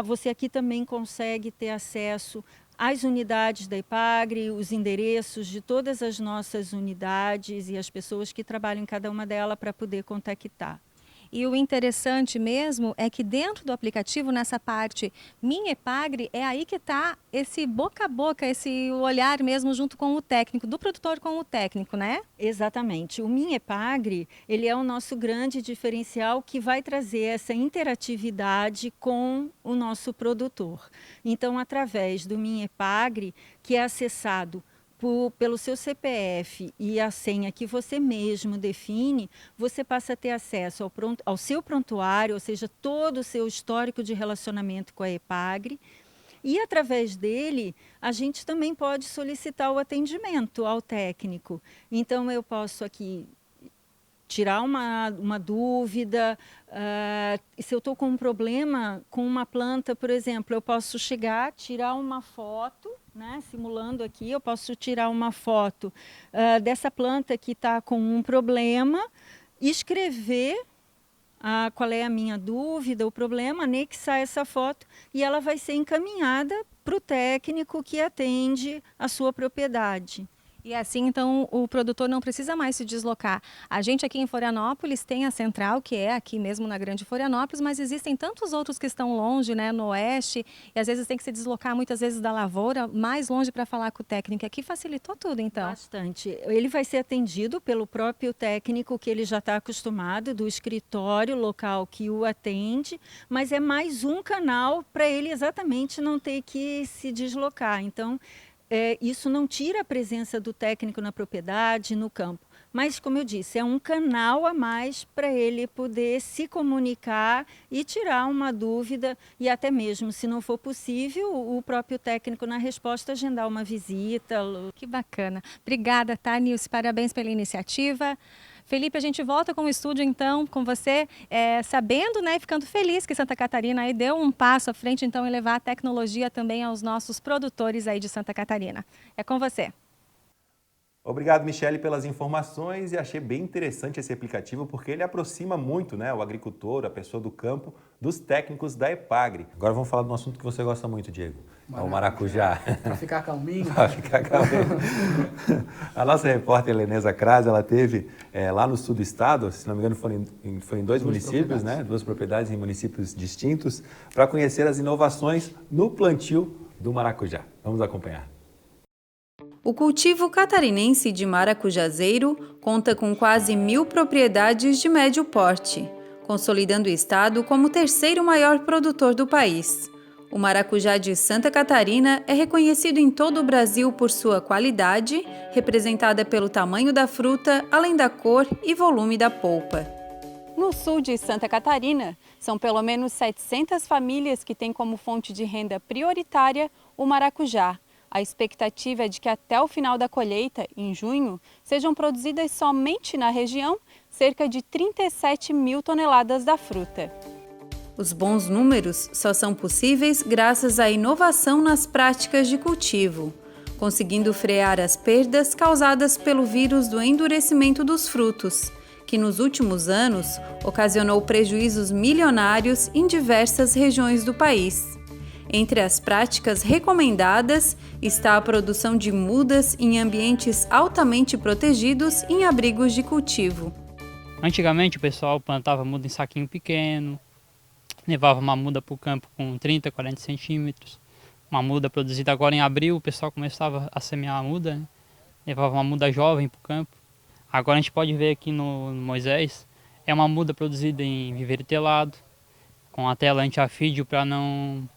Você aqui também consegue ter acesso às unidades da EPAGRE, os endereços de todas as nossas unidades e as pessoas que trabalham em cada uma delas para poder contactar. E o interessante mesmo é que dentro do aplicativo, nessa parte Minha EPAGRE, é aí que está esse boca a boca, esse olhar mesmo junto com o técnico, do produtor com o técnico, né? Exatamente. O Minha EPAGRE, ele é o nosso grande diferencial que vai trazer essa interatividade com o nosso produtor. Então, através do Minha EPAGRE, que é acessado pelo seu CPF e a senha que você mesmo define, você passa a ter acesso ao seu prontuário, ou seja, todo o seu histórico de relacionamento com a EPAGRE. E através dele, a gente também pode solicitar o atendimento ao técnico. Então, eu posso aqui tirar uma dúvida, se eu estou com um problema com uma planta, por exemplo, eu posso chegar, tirar uma foto, né, simulando aqui, eu posso tirar uma foto dessa planta que está com um problema, escrever qual é a minha dúvida, o problema, anexar essa foto e ela vai ser encaminhada para o técnico que atende a sua propriedade. E assim, então, o produtor não precisa mais se deslocar. A gente aqui em Florianópolis tem a central, que é aqui mesmo na Grande Florianópolis, mas existem tantos outros que estão longe, né, no oeste, e às vezes tem que se deslocar muitas vezes da lavoura, mais longe para falar com o técnico. Aqui facilitou tudo, então. Bastante. Ele vai ser atendido pelo próprio técnico que ele já está acostumado, do escritório local que o atende, mas é mais um canal para ele exatamente não ter que se deslocar. Então, isso não tira a presença do técnico na propriedade, no campo. Mas, como eu disse, é um canal a mais para ele poder se comunicar e tirar uma dúvida e até mesmo, se não for possível, o próprio técnico na resposta agendar uma visita. Que bacana. Obrigada, tá, Nilce? Parabéns pela iniciativa. Felipe, a gente volta com o estúdio então, com você, sabendo, né, ficando feliz que Santa Catarina aí deu um passo à frente então em levar a tecnologia também aos nossos produtores aí de Santa Catarina. É com você. Obrigado, Michele, pelas informações e achei bem interessante esse aplicativo porque ele aproxima muito, né, o agricultor, a pessoa do campo, dos técnicos da EPAGRE. Agora vamos falar de um assunto que você gosta muito, Diego, o maracujá. Para ficar calminho. Para ficar calminho. A nossa repórter Helenesa Crase, ela teve lá no sul do estado, se não me engano foi em dois municípios, né, duas propriedades em municípios distintos, para conhecer as inovações no plantio do maracujá. Vamos acompanhar. O cultivo catarinense de maracujazeiro conta com quase 1.000 propriedades de médio porte, consolidando o estado como o terceiro maior produtor do país. O maracujá de Santa Catarina é reconhecido em todo o Brasil por sua qualidade, representada pelo tamanho da fruta, além da cor e volume da polpa. No sul de Santa Catarina, são pelo menos 700 famílias que têm como fonte de renda prioritária o maracujá. A expectativa é de que até o final da colheita, em junho, sejam produzidas somente na região cerca de 37.000 toneladas da fruta. Os bons números só são possíveis graças à inovação nas práticas de cultivo, conseguindo frear as perdas causadas pelo vírus do endurecimento dos frutos, que nos últimos anos ocasionou prejuízos milionários em diversas regiões do país. Entre as práticas recomendadas está a produção de mudas em ambientes altamente protegidos em abrigos de cultivo. Antigamente o pessoal plantava muda em saquinho pequeno, levava uma muda para o campo com 30, 40 centímetros. Uma muda produzida agora em abril, o pessoal começava a semear a muda, né? Levava uma muda jovem para o campo. Agora a gente pode ver aqui no Moisés, é uma muda produzida em viveiro telado, com a tela anti-afídio para não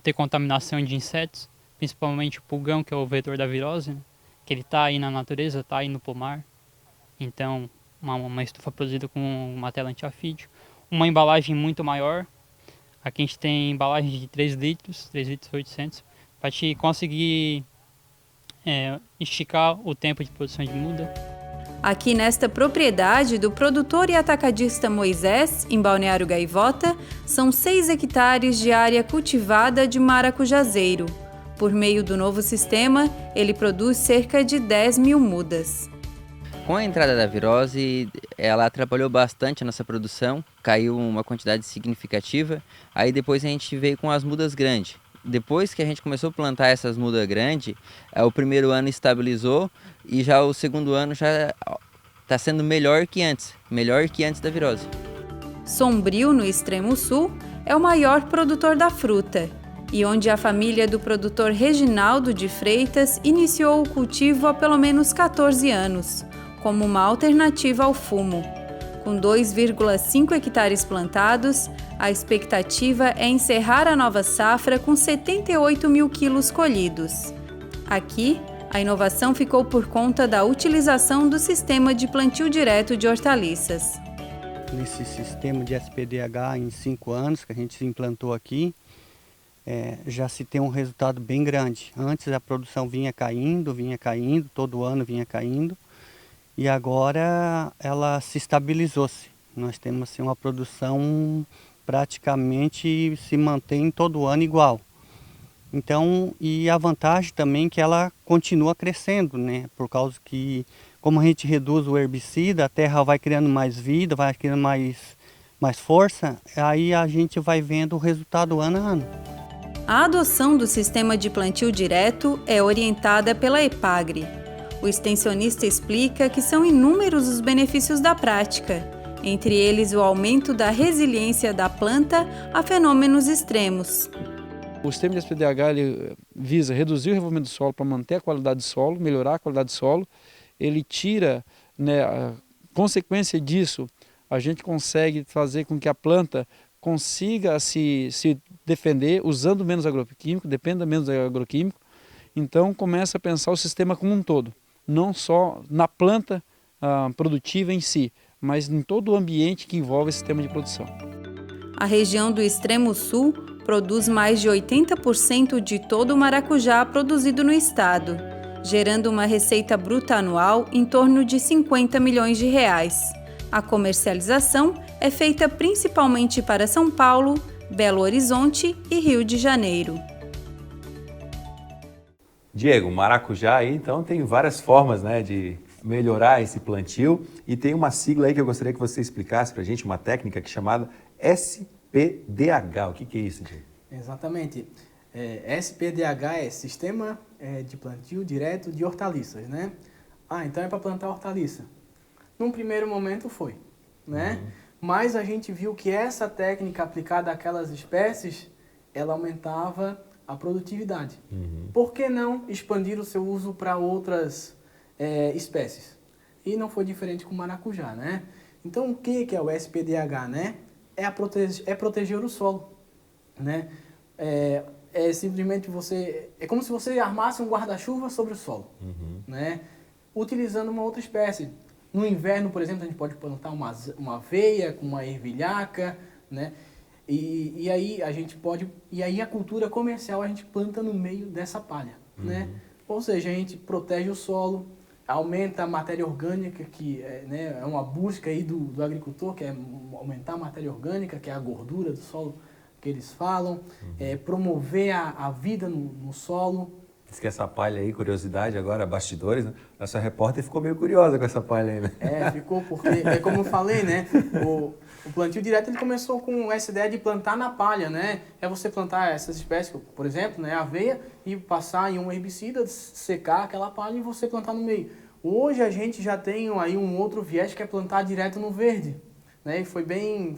ter contaminação de insetos, principalmente o pulgão, que é o vetor da virose, né? Que ele está aí na natureza, está aí no pomar. Então, uma estufa produzida com uma tela anti-afídio. Uma embalagem muito maior. Aqui a gente tem embalagem de 3 litros 800, para te conseguir esticar o tempo de produção de muda. Aqui nesta propriedade do produtor e atacadista Moisés, em Balneário Gaivota, são 6 hectares de área cultivada de maracujazeiro. Por meio do novo sistema, ele produz cerca de 10.000 mudas. Com a entrada da virose, ela atrapalhou bastante a nossa produção, caiu uma quantidade significativa. Aí depois a gente veio com as mudas grandes. Depois que a gente começou a plantar essas mudas grandes, o primeiro ano estabilizou e já o segundo ano já está sendo melhor que antes da virose. Sombrio, no extremo sul, é o maior produtor da fruta e onde a família do produtor Reginaldo de Freitas iniciou o cultivo há pelo menos 14 anos, como uma alternativa ao fumo. Com 2,5 hectares plantados, a expectativa é encerrar a nova safra com 78.000 quilos colhidos. Aqui, a inovação ficou por conta da utilização do sistema de plantio direto de hortaliças. Nesse sistema de SPDH, em 5 anos que a gente implantou aqui, já se tem um resultado bem grande. Antes a produção vinha caindo, todo ano vinha caindo. E agora ela se estabilizou-se. Nós temos assim, uma produção praticamente se mantém todo ano igual. Então, e a vantagem também é que ela continua crescendo, né? Por causa que, como a gente reduz o herbicida, a terra vai criando mais vida, vai criando mais força, aí a gente vai vendo o resultado ano a ano. A adoção do sistema de plantio direto é orientada pela EPAGRE. O extensionista explica que são inúmeros os benefícios da prática, entre eles o aumento da resiliência da planta a fenômenos extremos. O sistema de SPDH ele visa reduzir o revolvimento do solo para manter a qualidade do solo, melhorar a qualidade do solo. Ele tira, a consequência disso, a gente consegue fazer com que a planta consiga se defender usando menos agroquímico, dependa menos do agroquímico. Então começa a pensar o sistema como um todo, não só na planta produtiva em si, mas em todo o ambiente que envolve esse sistema de produção. A região do extremo sul produz mais de 80% de todo o maracujá produzido no estado, gerando uma receita bruta anual em torno de 50 milhões de reais. A comercialização é feita principalmente para São Paulo, Belo Horizonte e Rio de Janeiro. Diego, maracujá aí então tem várias formas, né, de melhorar esse plantio e tem uma sigla aí que eu gostaria que você explicasse para a gente, uma técnica que é chamada SPDH. O que é isso, Diego? Exatamente. SPDH é Sistema de Plantio Direto de Hortaliças, né? Então é para plantar hortaliça. Num primeiro momento foi, né? Mas a gente viu que essa técnica aplicada àquelas espécies, ela aumentava a produtividade. Por que não expandir o seu uso para outras espécies? E não foi diferente com o maracujá, né? Então, o que é o SPDH, né? É proteger o solo, né? Simplesmente é como se você armasse um guarda-chuva sobre o solo, né? Utilizando uma outra espécie. No inverno, por exemplo, a gente pode plantar uma aveia com uma ervilhaca, né? E aí a gente pode... E aí a cultura comercial a gente planta no meio dessa palha, né? Ou seja, a gente protege o solo, aumenta a matéria orgânica, que é uma busca aí do agricultor, que é aumentar a matéria orgânica, que é a gordura do solo que eles falam, promover a vida no solo. Diz que essa palha aí, curiosidade agora, bastidores, né? Nossa repórter ficou meio curiosa com essa palha aí, né? Ficou porque, como eu falei, né? O plantio direto ele começou com essa ideia de plantar na palha, né? É você plantar essas espécies, por exemplo, né, aveia, e passar em um herbicida, secar aquela palha e você plantar no meio. Hoje a gente já tem aí um outro viés que é plantar direto no verde, né? E foi bem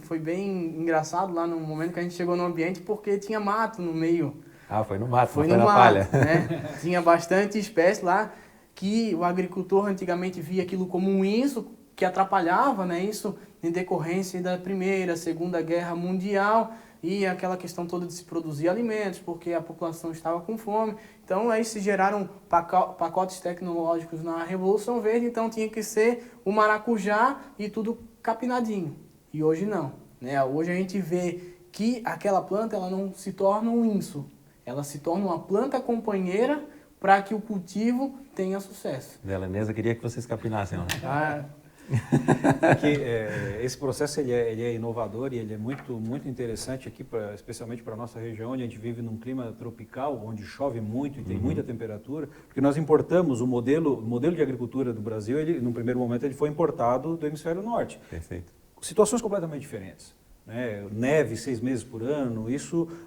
engraçado lá no momento que a gente chegou no ambiente, porque tinha mato no meio. Ah, foi no mato, foi não no foi na mato, palha. né? Tinha bastante espécie lá que o agricultor antigamente via aquilo como um isso que atrapalhava, né? Isso em decorrência da Primeira, Segunda Guerra Mundial e aquela questão toda de se produzir alimentos, porque a população estava com fome. Então aí se geraram pacotes tecnológicos na Revolução Verde, então tinha que ser o maracujá e tudo capinadinho. E hoje não, né? Hoje a gente vê que aquela planta ela não se torna um inso, ela se torna uma planta companheira para que o cultivo tenha sucesso. Delanesa, queria que vocês capinassem. Esse processo ele é inovador e ele é muito interessante aqui, especialmente para a nossa região, onde a gente vive num clima tropical, onde chove muito e tem muita temperatura, porque nós importamos o modelo de agricultura do Brasil, ele, num primeiro momento ele foi importado do hemisfério norte. Perfeito. Situações completamente diferentes. Neve 6 meses por ano,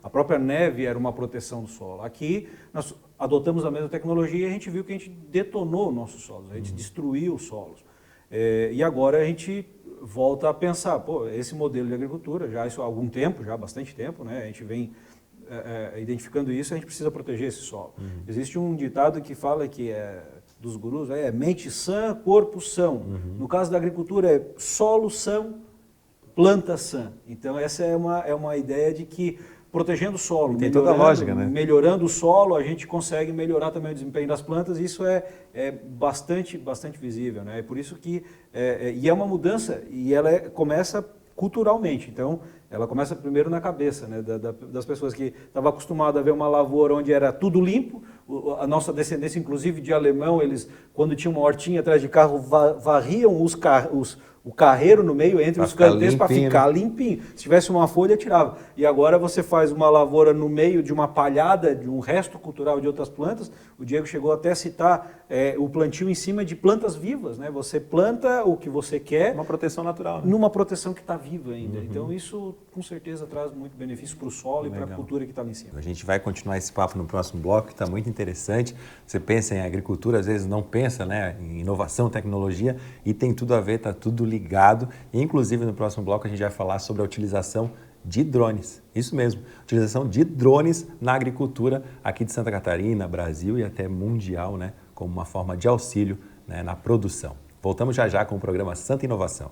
a própria neve era uma proteção do solo. Aqui nós adotamos a mesma tecnologia e a gente viu que a gente detonou nossos solos, a gente destruiu os solos. E agora a gente volta a pensar, esse modelo de agricultura, já isso há algum tempo, já há bastante tempo, né? A gente vem identificando isso, a gente precisa proteger esse solo. Existe um ditado que fala que dos gurus, mente sã, corpo são. No caso da agricultura é solo são, planta sã. Então essa é uma ideia de que protegendo o solo, tem toda a lógica, né? Melhorando o solo, a gente consegue melhorar também o desempenho das plantas, e isso é bastante visível, né? É por isso que e é uma mudança, e ela começa culturalmente. Então ela começa primeiro na cabeça, né, das pessoas que estavam acostumadas a ver uma lavoura onde era tudo limpo. A nossa descendência, inclusive de alemão, eles, quando tinha uma hortinha atrás de carro, varriam o carreiro no meio, entre os canteiros, para ficar limpinho. Se tivesse uma folha, tirava. E agora você faz uma lavoura no meio de uma palhada, de um resto cultural de outras plantas. O Diego chegou até a citar o plantio em cima de plantas vivas, né? Você planta o que você quer. Uma proteção natural, né? Numa proteção que está viva ainda. Então isso, com certeza, traz muito benefício para o solo e para a cultura que está ali em cima. A gente vai continuar esse papo no próximo bloco, que está muito interessante. Você pensa em agricultura, às vezes não pensa, né, em inovação, tecnologia, e tem tudo a ver, está tudo ligado. E, inclusive, no próximo bloco a gente vai falar sobre a utilização de drones. Isso mesmo, utilização de drones na agricultura aqui de Santa Catarina, Brasil e até mundial, né, como uma forma de auxílio, né, na produção. Voltamos já com o programa Santa Inovação.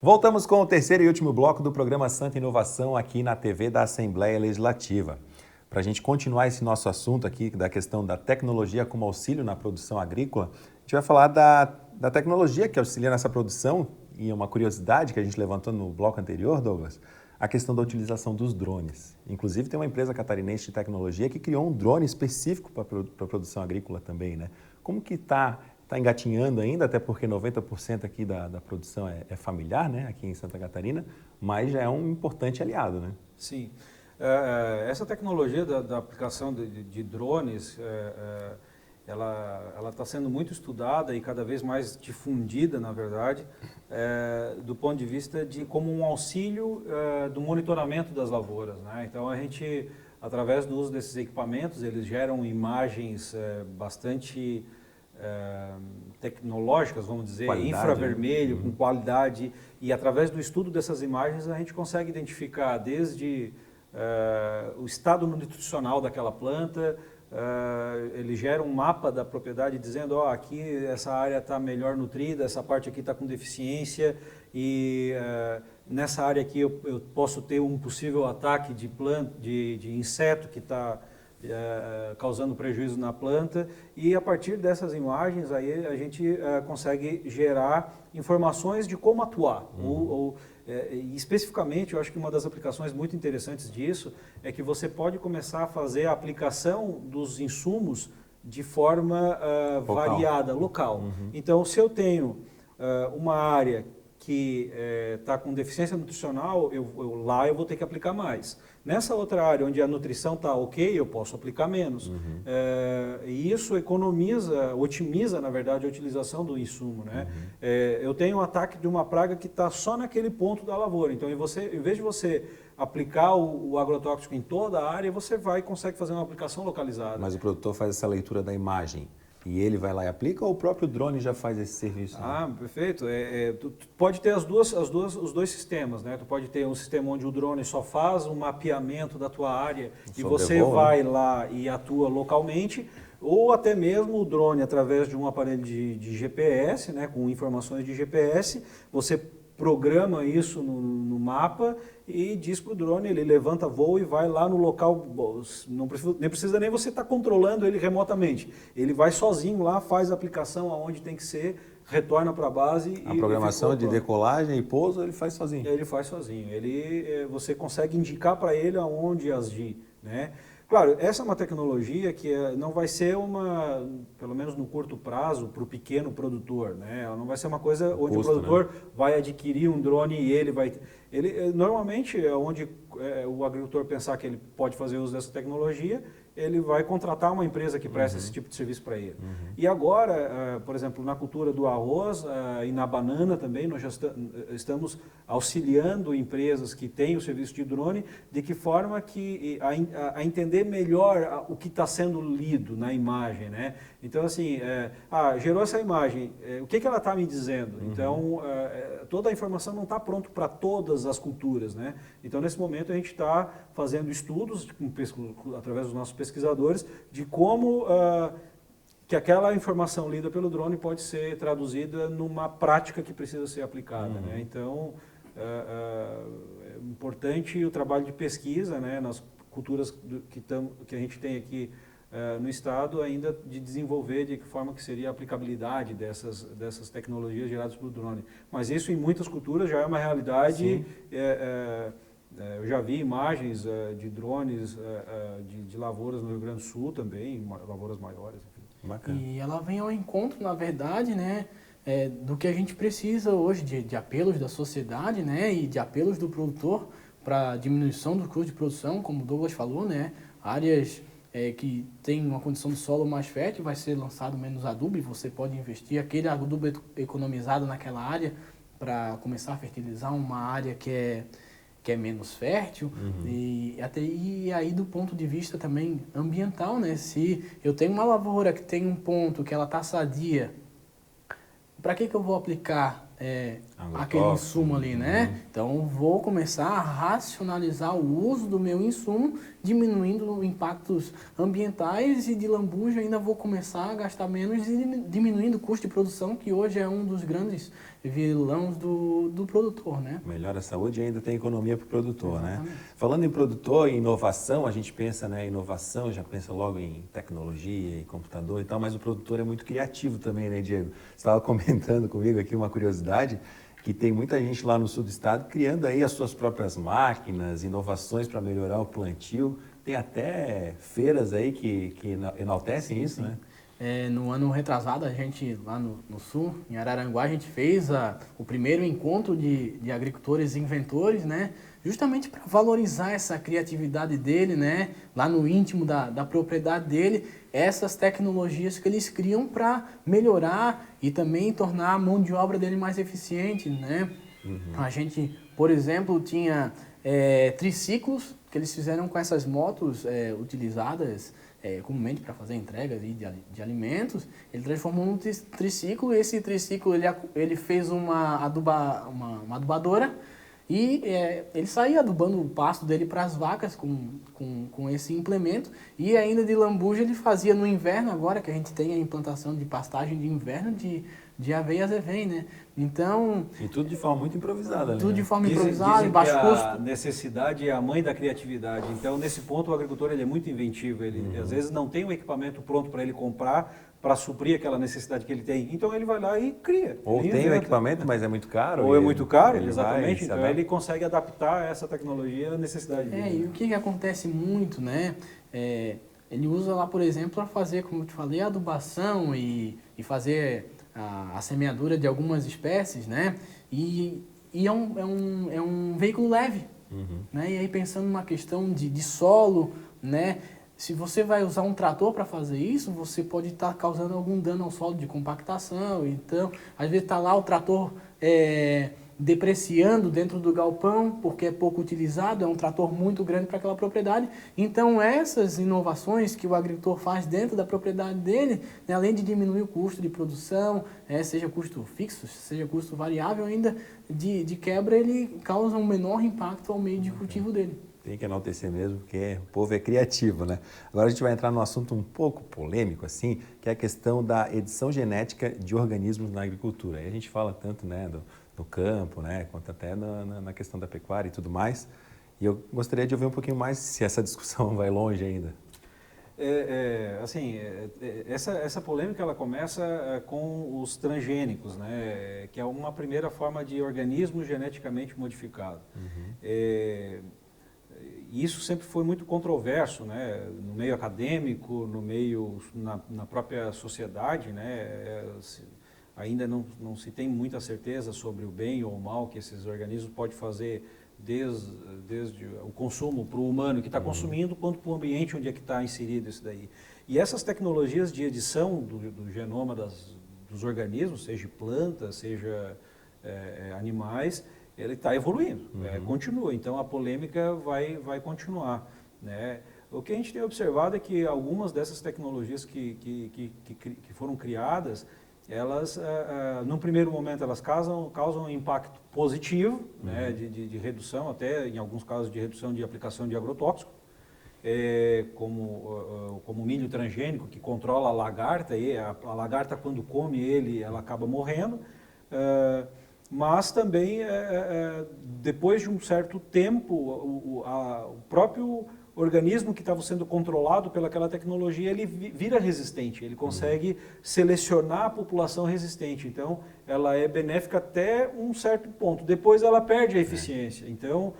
Voltamos com o terceiro e último bloco do programa Santa Inovação aqui na TV da Assembleia Legislativa. Para a gente continuar esse nosso assunto aqui da questão da tecnologia como auxílio na produção agrícola, a gente vai falar da tecnologia que auxilia nessa produção, e uma curiosidade que a gente levantou no bloco anterior, Douglas, a questão da utilização dos drones. Inclusive tem uma empresa catarinense de tecnologia que criou um drone específico para a produção agrícola também, né? Como que está engatinhando ainda, até porque 90% aqui da produção é familiar, né, aqui em Santa Catarina, mas já é um importante aliado, né? Sim. Essa tecnologia da aplicação de drones, ela está sendo muito estudada e cada vez mais difundida, na verdade, do ponto de vista de como um auxílio do monitoramento das lavouras, né? Então a gente, através do uso desses equipamentos, eles geram imagens bastante tecnológicas, vamos dizer, qualidade, infravermelho, com qualidade, e através do estudo dessas imagens a gente consegue identificar desde o estado nutricional daquela planta, ele gera um mapa da propriedade dizendo, aqui essa área está melhor nutrida, essa parte aqui está com deficiência, e nessa área aqui eu posso ter um possível ataque de inseto que está causando prejuízo na planta, e a partir dessas imagens aí a gente consegue gerar informações de como atuar. E especificamente, eu acho que uma das aplicações muito interessantes disso é que você pode começar a fazer a aplicação dos insumos de forma variada, local. Então, se eu tenho uma área que está com deficiência nutricional, lá eu vou ter que aplicar mais. Nessa outra área onde a nutrição está ok, eu posso aplicar menos. E isso otimiza, na verdade, a utilização do insumo, né? Eu tenho um ataque de uma praga que está só naquele ponto da lavoura. Então, em vez de você aplicar o agrotóxico em toda a área, você consegue fazer uma aplicação localizada. Mas o produtor faz essa leitura da imagem e ele vai lá e aplica, ou o próprio drone já faz esse serviço? Né? Perfeito. Tu pode ter os dois sistemas, né? Tu pode ter um sistema onde o drone só faz um mapeamento da tua área e você vai lá e atua localmente, ou até mesmo o drone através de um aparelho de GPS, né? Com informações de GPS, você programa isso no mapa e diz para o drone, ele levanta voo e vai lá no local, nem precisa nem você estar controlando ele remotamente, ele vai sozinho lá, faz a aplicação aonde tem que ser, retorna para a base. A programação de decolagem e pouso ele faz sozinho? Ele faz sozinho, você consegue indicar para ele aonde agir, né? Claro, essa é uma tecnologia que não vai ser pelo menos no curto prazo, para o pequeno produtor, né? Ela não vai ser uma coisa onde o produtor vai adquirir um drone e ele vai... Normalmente, onde o agricultor pensar que ele pode fazer uso dessa tecnologia, ele vai contratar uma empresa que presta esse tipo de serviço para ele. E agora, por exemplo, na cultura do arroz e na banana também, nós já estamos auxiliando empresas que têm o serviço de drone, de que forma que a entender melhor o que está sendo lido na imagem, né? Então, assim, gerou essa imagem, o que ela está me dizendo? Então, toda a informação não está pronta para todas as culturas, né? Então, nesse momento, a gente está fazendo estudos, através dos nossos pesquisadores, de como que aquela informação lida pelo drone pode ser traduzida numa prática que precisa ser aplicada, né? Então, é importante o trabalho de pesquisa, né, nas culturas que a gente tem aqui no estado, ainda de desenvolver de que forma que seria a aplicabilidade dessas tecnologias geradas pelo drone. Mas isso em muitas culturas já é uma realidade. Eu já vi imagens de drones de lavouras no Rio Grande do Sul também, lavouras maiores. Enfim. Bacana. E ela vem ao encontro, na verdade, né, do que a gente precisa hoje, de apelos da sociedade, né, e de apelos do produtor para diminuição do custo de produção, como o Douglas falou, né, áreas que tem uma condição de solo mais fértil, vai ser lançado menos adubo e você pode investir aquele adubo economizado naquela área para começar a fertilizar uma área que é menos fértil. E aí do ponto de vista também ambiental, né? Se eu tenho uma lavoura que tem um ponto que ela está sadia, para que eu vou aplicar aquele insumo ali, né? Então, vou começar a racionalizar o uso do meu insumo, diminuindo impactos ambientais e de lambuja ainda vou começar a gastar menos e diminuindo o custo de produção, que hoje é um dos grandes vilões do produtor, né? Melhora a saúde e ainda tem economia para o produtor, né? Falando em produtor e inovação, a gente pensa, né, inovação, já pensa logo em tecnologia e computador e tal, mas o produtor é muito criativo também, né, Diego? Você estava comentando comigo aqui uma curiosidade, que tem muita gente lá no sul do estado criando aí as suas próprias máquinas, inovações para melhorar o plantio. Tem até feiras aí que enaltecem isso, né? No ano retrasado, a gente, lá no sul, em Araranguá, a gente fez o primeiro encontro de agricultores e inventores, né? Justamente para valorizar essa criatividade dele, né? Lá no íntimo da propriedade dele, essas tecnologias que eles criam para melhorar e também tornar a mão de obra dele mais eficiente, né? A gente, por exemplo, tinha triciclos que eles fizeram com essas motos utilizadas comumente para fazer entregas de alimentos. Ele transformou num triciclo, e esse triciclo ele fez uma adubadora e ele saía adubando o pasto dele para as vacas com esse implemento, e ainda de lambuja ele fazia no inverno, agora que a gente tem a implantação de pastagem de inverno, de de aveia azevém, né? Então... E tudo de forma muito improvisada, né? Tudo de forma Dizem improvisada, em que baixo custo. a necessidade é a mãe da criatividade. Então, nesse ponto, o agricultor ele é muito inventivo. Ele, às vezes, não tem um equipamento pronto para ele comprar para suprir aquela necessidade que ele tem. Então, ele vai lá e cria. Ou ele tem o inventa. equipamento, mas é muito caro. Ou é muito caro, ele exatamente. vai, Então, ele consegue adaptar essa tecnologia à necessidade dele. E o que acontece muito, né? Ele usa lá, por exemplo, para fazer, como eu te falei, a adubação e fazer a semeadura de algumas espécies, né? E é um veículo leve, né? E aí pensando numa questão de solo, né? Se você vai usar um trator para fazer isso, você pode estar causando algum dano ao solo de compactação. Então, às vezes está lá o trator depreciando dentro do galpão, porque é pouco utilizado, é um trator muito grande para aquela propriedade. Então, essas inovações que o agricultor faz dentro da propriedade dele, né, além de diminuir o custo de produção, seja custo fixo, seja custo variável, ainda de quebra, ele causa um menor impacto ao meio de cultivo dele. Tem que enaltecer mesmo, porque o povo é criativo, né? Agora a gente vai entrar num assunto um pouco polêmico, assim, que é a questão da edição genética de organismos na agricultura. Aí a gente fala tanto, né, do campo, né, quanto até na questão da pecuária e tudo mais. E eu gostaria de ouvir um pouquinho mais se essa discussão vai longe ainda. Essa polêmica ela começa com os transgênicos, né, que é uma primeira forma de organismo geneticamente modificado. Isso sempre foi muito controverso, né, no meio acadêmico, no meio, na própria sociedade, né, ainda não se tem muita certeza sobre o bem ou o mal que esses organismos podem fazer desde o consumo para o humano que está consumindo, quanto para o ambiente onde é que está inserido isso daí. E essas tecnologias de edição do genoma dos organismos, seja plantas, seja animais, ele está evoluindo, continua. Então, a polêmica vai continuar, né? O que a gente tem observado é que algumas dessas tecnologias que foram criadas, elas, num primeiro momento, elas causam um impacto positivo, né, de redução, até em alguns casos de redução de aplicação de agrotóxico, como o milho transgênico, que controla a lagarta, e a lagarta, quando come ele, ela acaba morrendo. Mas também, depois de um certo tempo, o próprio organismo que estava sendo controlado pelaquela tecnologia, ele vira resistente, ele consegue selecionar a população resistente. Então, ela é benéfica até um certo ponto. Depois, ela perde a eficiência. Então,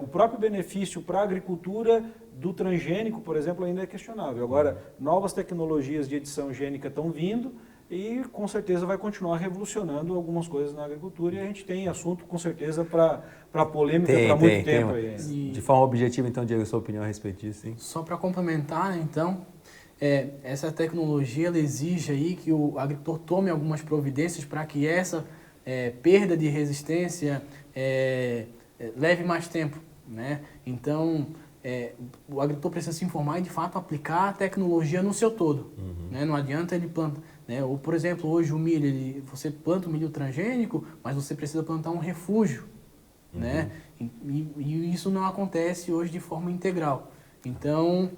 o próprio benefício para a agricultura do transgênico, por exemplo, ainda é questionável. Agora, novas tecnologias de edição gênica estão vindo, e com certeza vai continuar revolucionando algumas coisas na agricultura, e a gente tem assunto com certeza para polêmica para muito tempo. De forma objetiva, então, Diego, sua opinião a respeito disso? Hein? Só para complementar, então, essa tecnologia ela exige aí que o agricultor tome algumas providências para que essa perda de resistência leve mais tempo, né? Então, o agricultor precisa se informar e, de fato, aplicar a tecnologia no seu todo. Né? Não adianta ele plantar. Né? Ou, por exemplo, hoje o milho, você planta o milho transgênico, mas você precisa plantar um refúgio. Né? E isso não acontece hoje de forma integral. Então,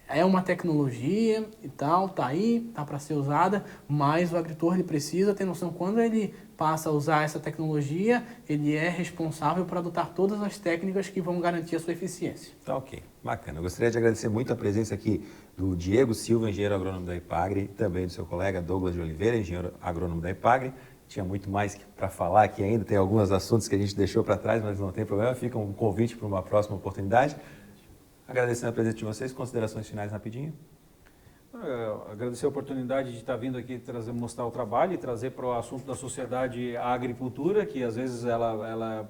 é uma tecnologia e tal, está aí, está para ser usada, mas o agricultor ele precisa ter noção, quando ele passa a usar essa tecnologia, ele é responsável por adotar todas as técnicas que vão garantir a sua eficiência. Tá ok, bacana. Eu gostaria de agradecer muito a presença aqui do Diego Silva, engenheiro agrônomo da Ipagre, e também do seu colega Douglas de Oliveira, engenheiro agrônomo da Ipagre. Tinha muito mais para falar aqui ainda, tem alguns assuntos que a gente deixou para trás, mas não tem problema, fica um convite para uma próxima oportunidade. Agradecendo a presença de vocês, considerações finais rapidinho. Agradecer a oportunidade de estar vindo aqui mostrar o trabalho e trazer para o assunto da sociedade a agricultura, que às vezes ela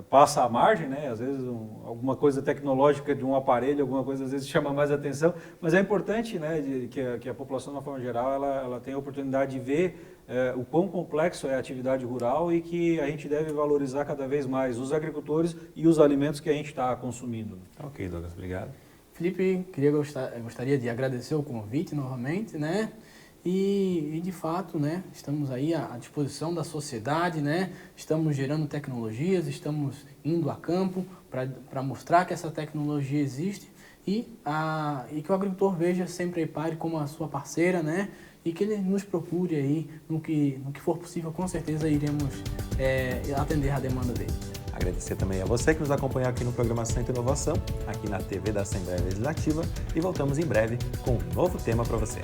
passa à margem, né? Às vezes alguma coisa tecnológica de um aparelho, alguma coisa às vezes chama mais atenção, mas é importante, né, que a população, de uma forma geral, ela tenha a oportunidade de ver o quão complexo é a atividade rural e que a gente deve valorizar cada vez mais os agricultores e os alimentos que a gente está consumindo. Ok, Douglas, obrigado. Felipe, gostaria de agradecer o convite novamente, né? E de fato, né, estamos aí à disposição da sociedade, né? Estamos gerando tecnologias, estamos indo a campo para mostrar que essa tecnologia existe e que o agricultor veja sempre a Ipagre como a sua parceira, né? e que ele nos procure aí, no que for possível, com certeza iremos atender a demanda dele. Agradecer também a você que nos acompanhou aqui no programa Santa Inovação, aqui na TV da Assembleia Legislativa, e voltamos em breve com um novo tema para você.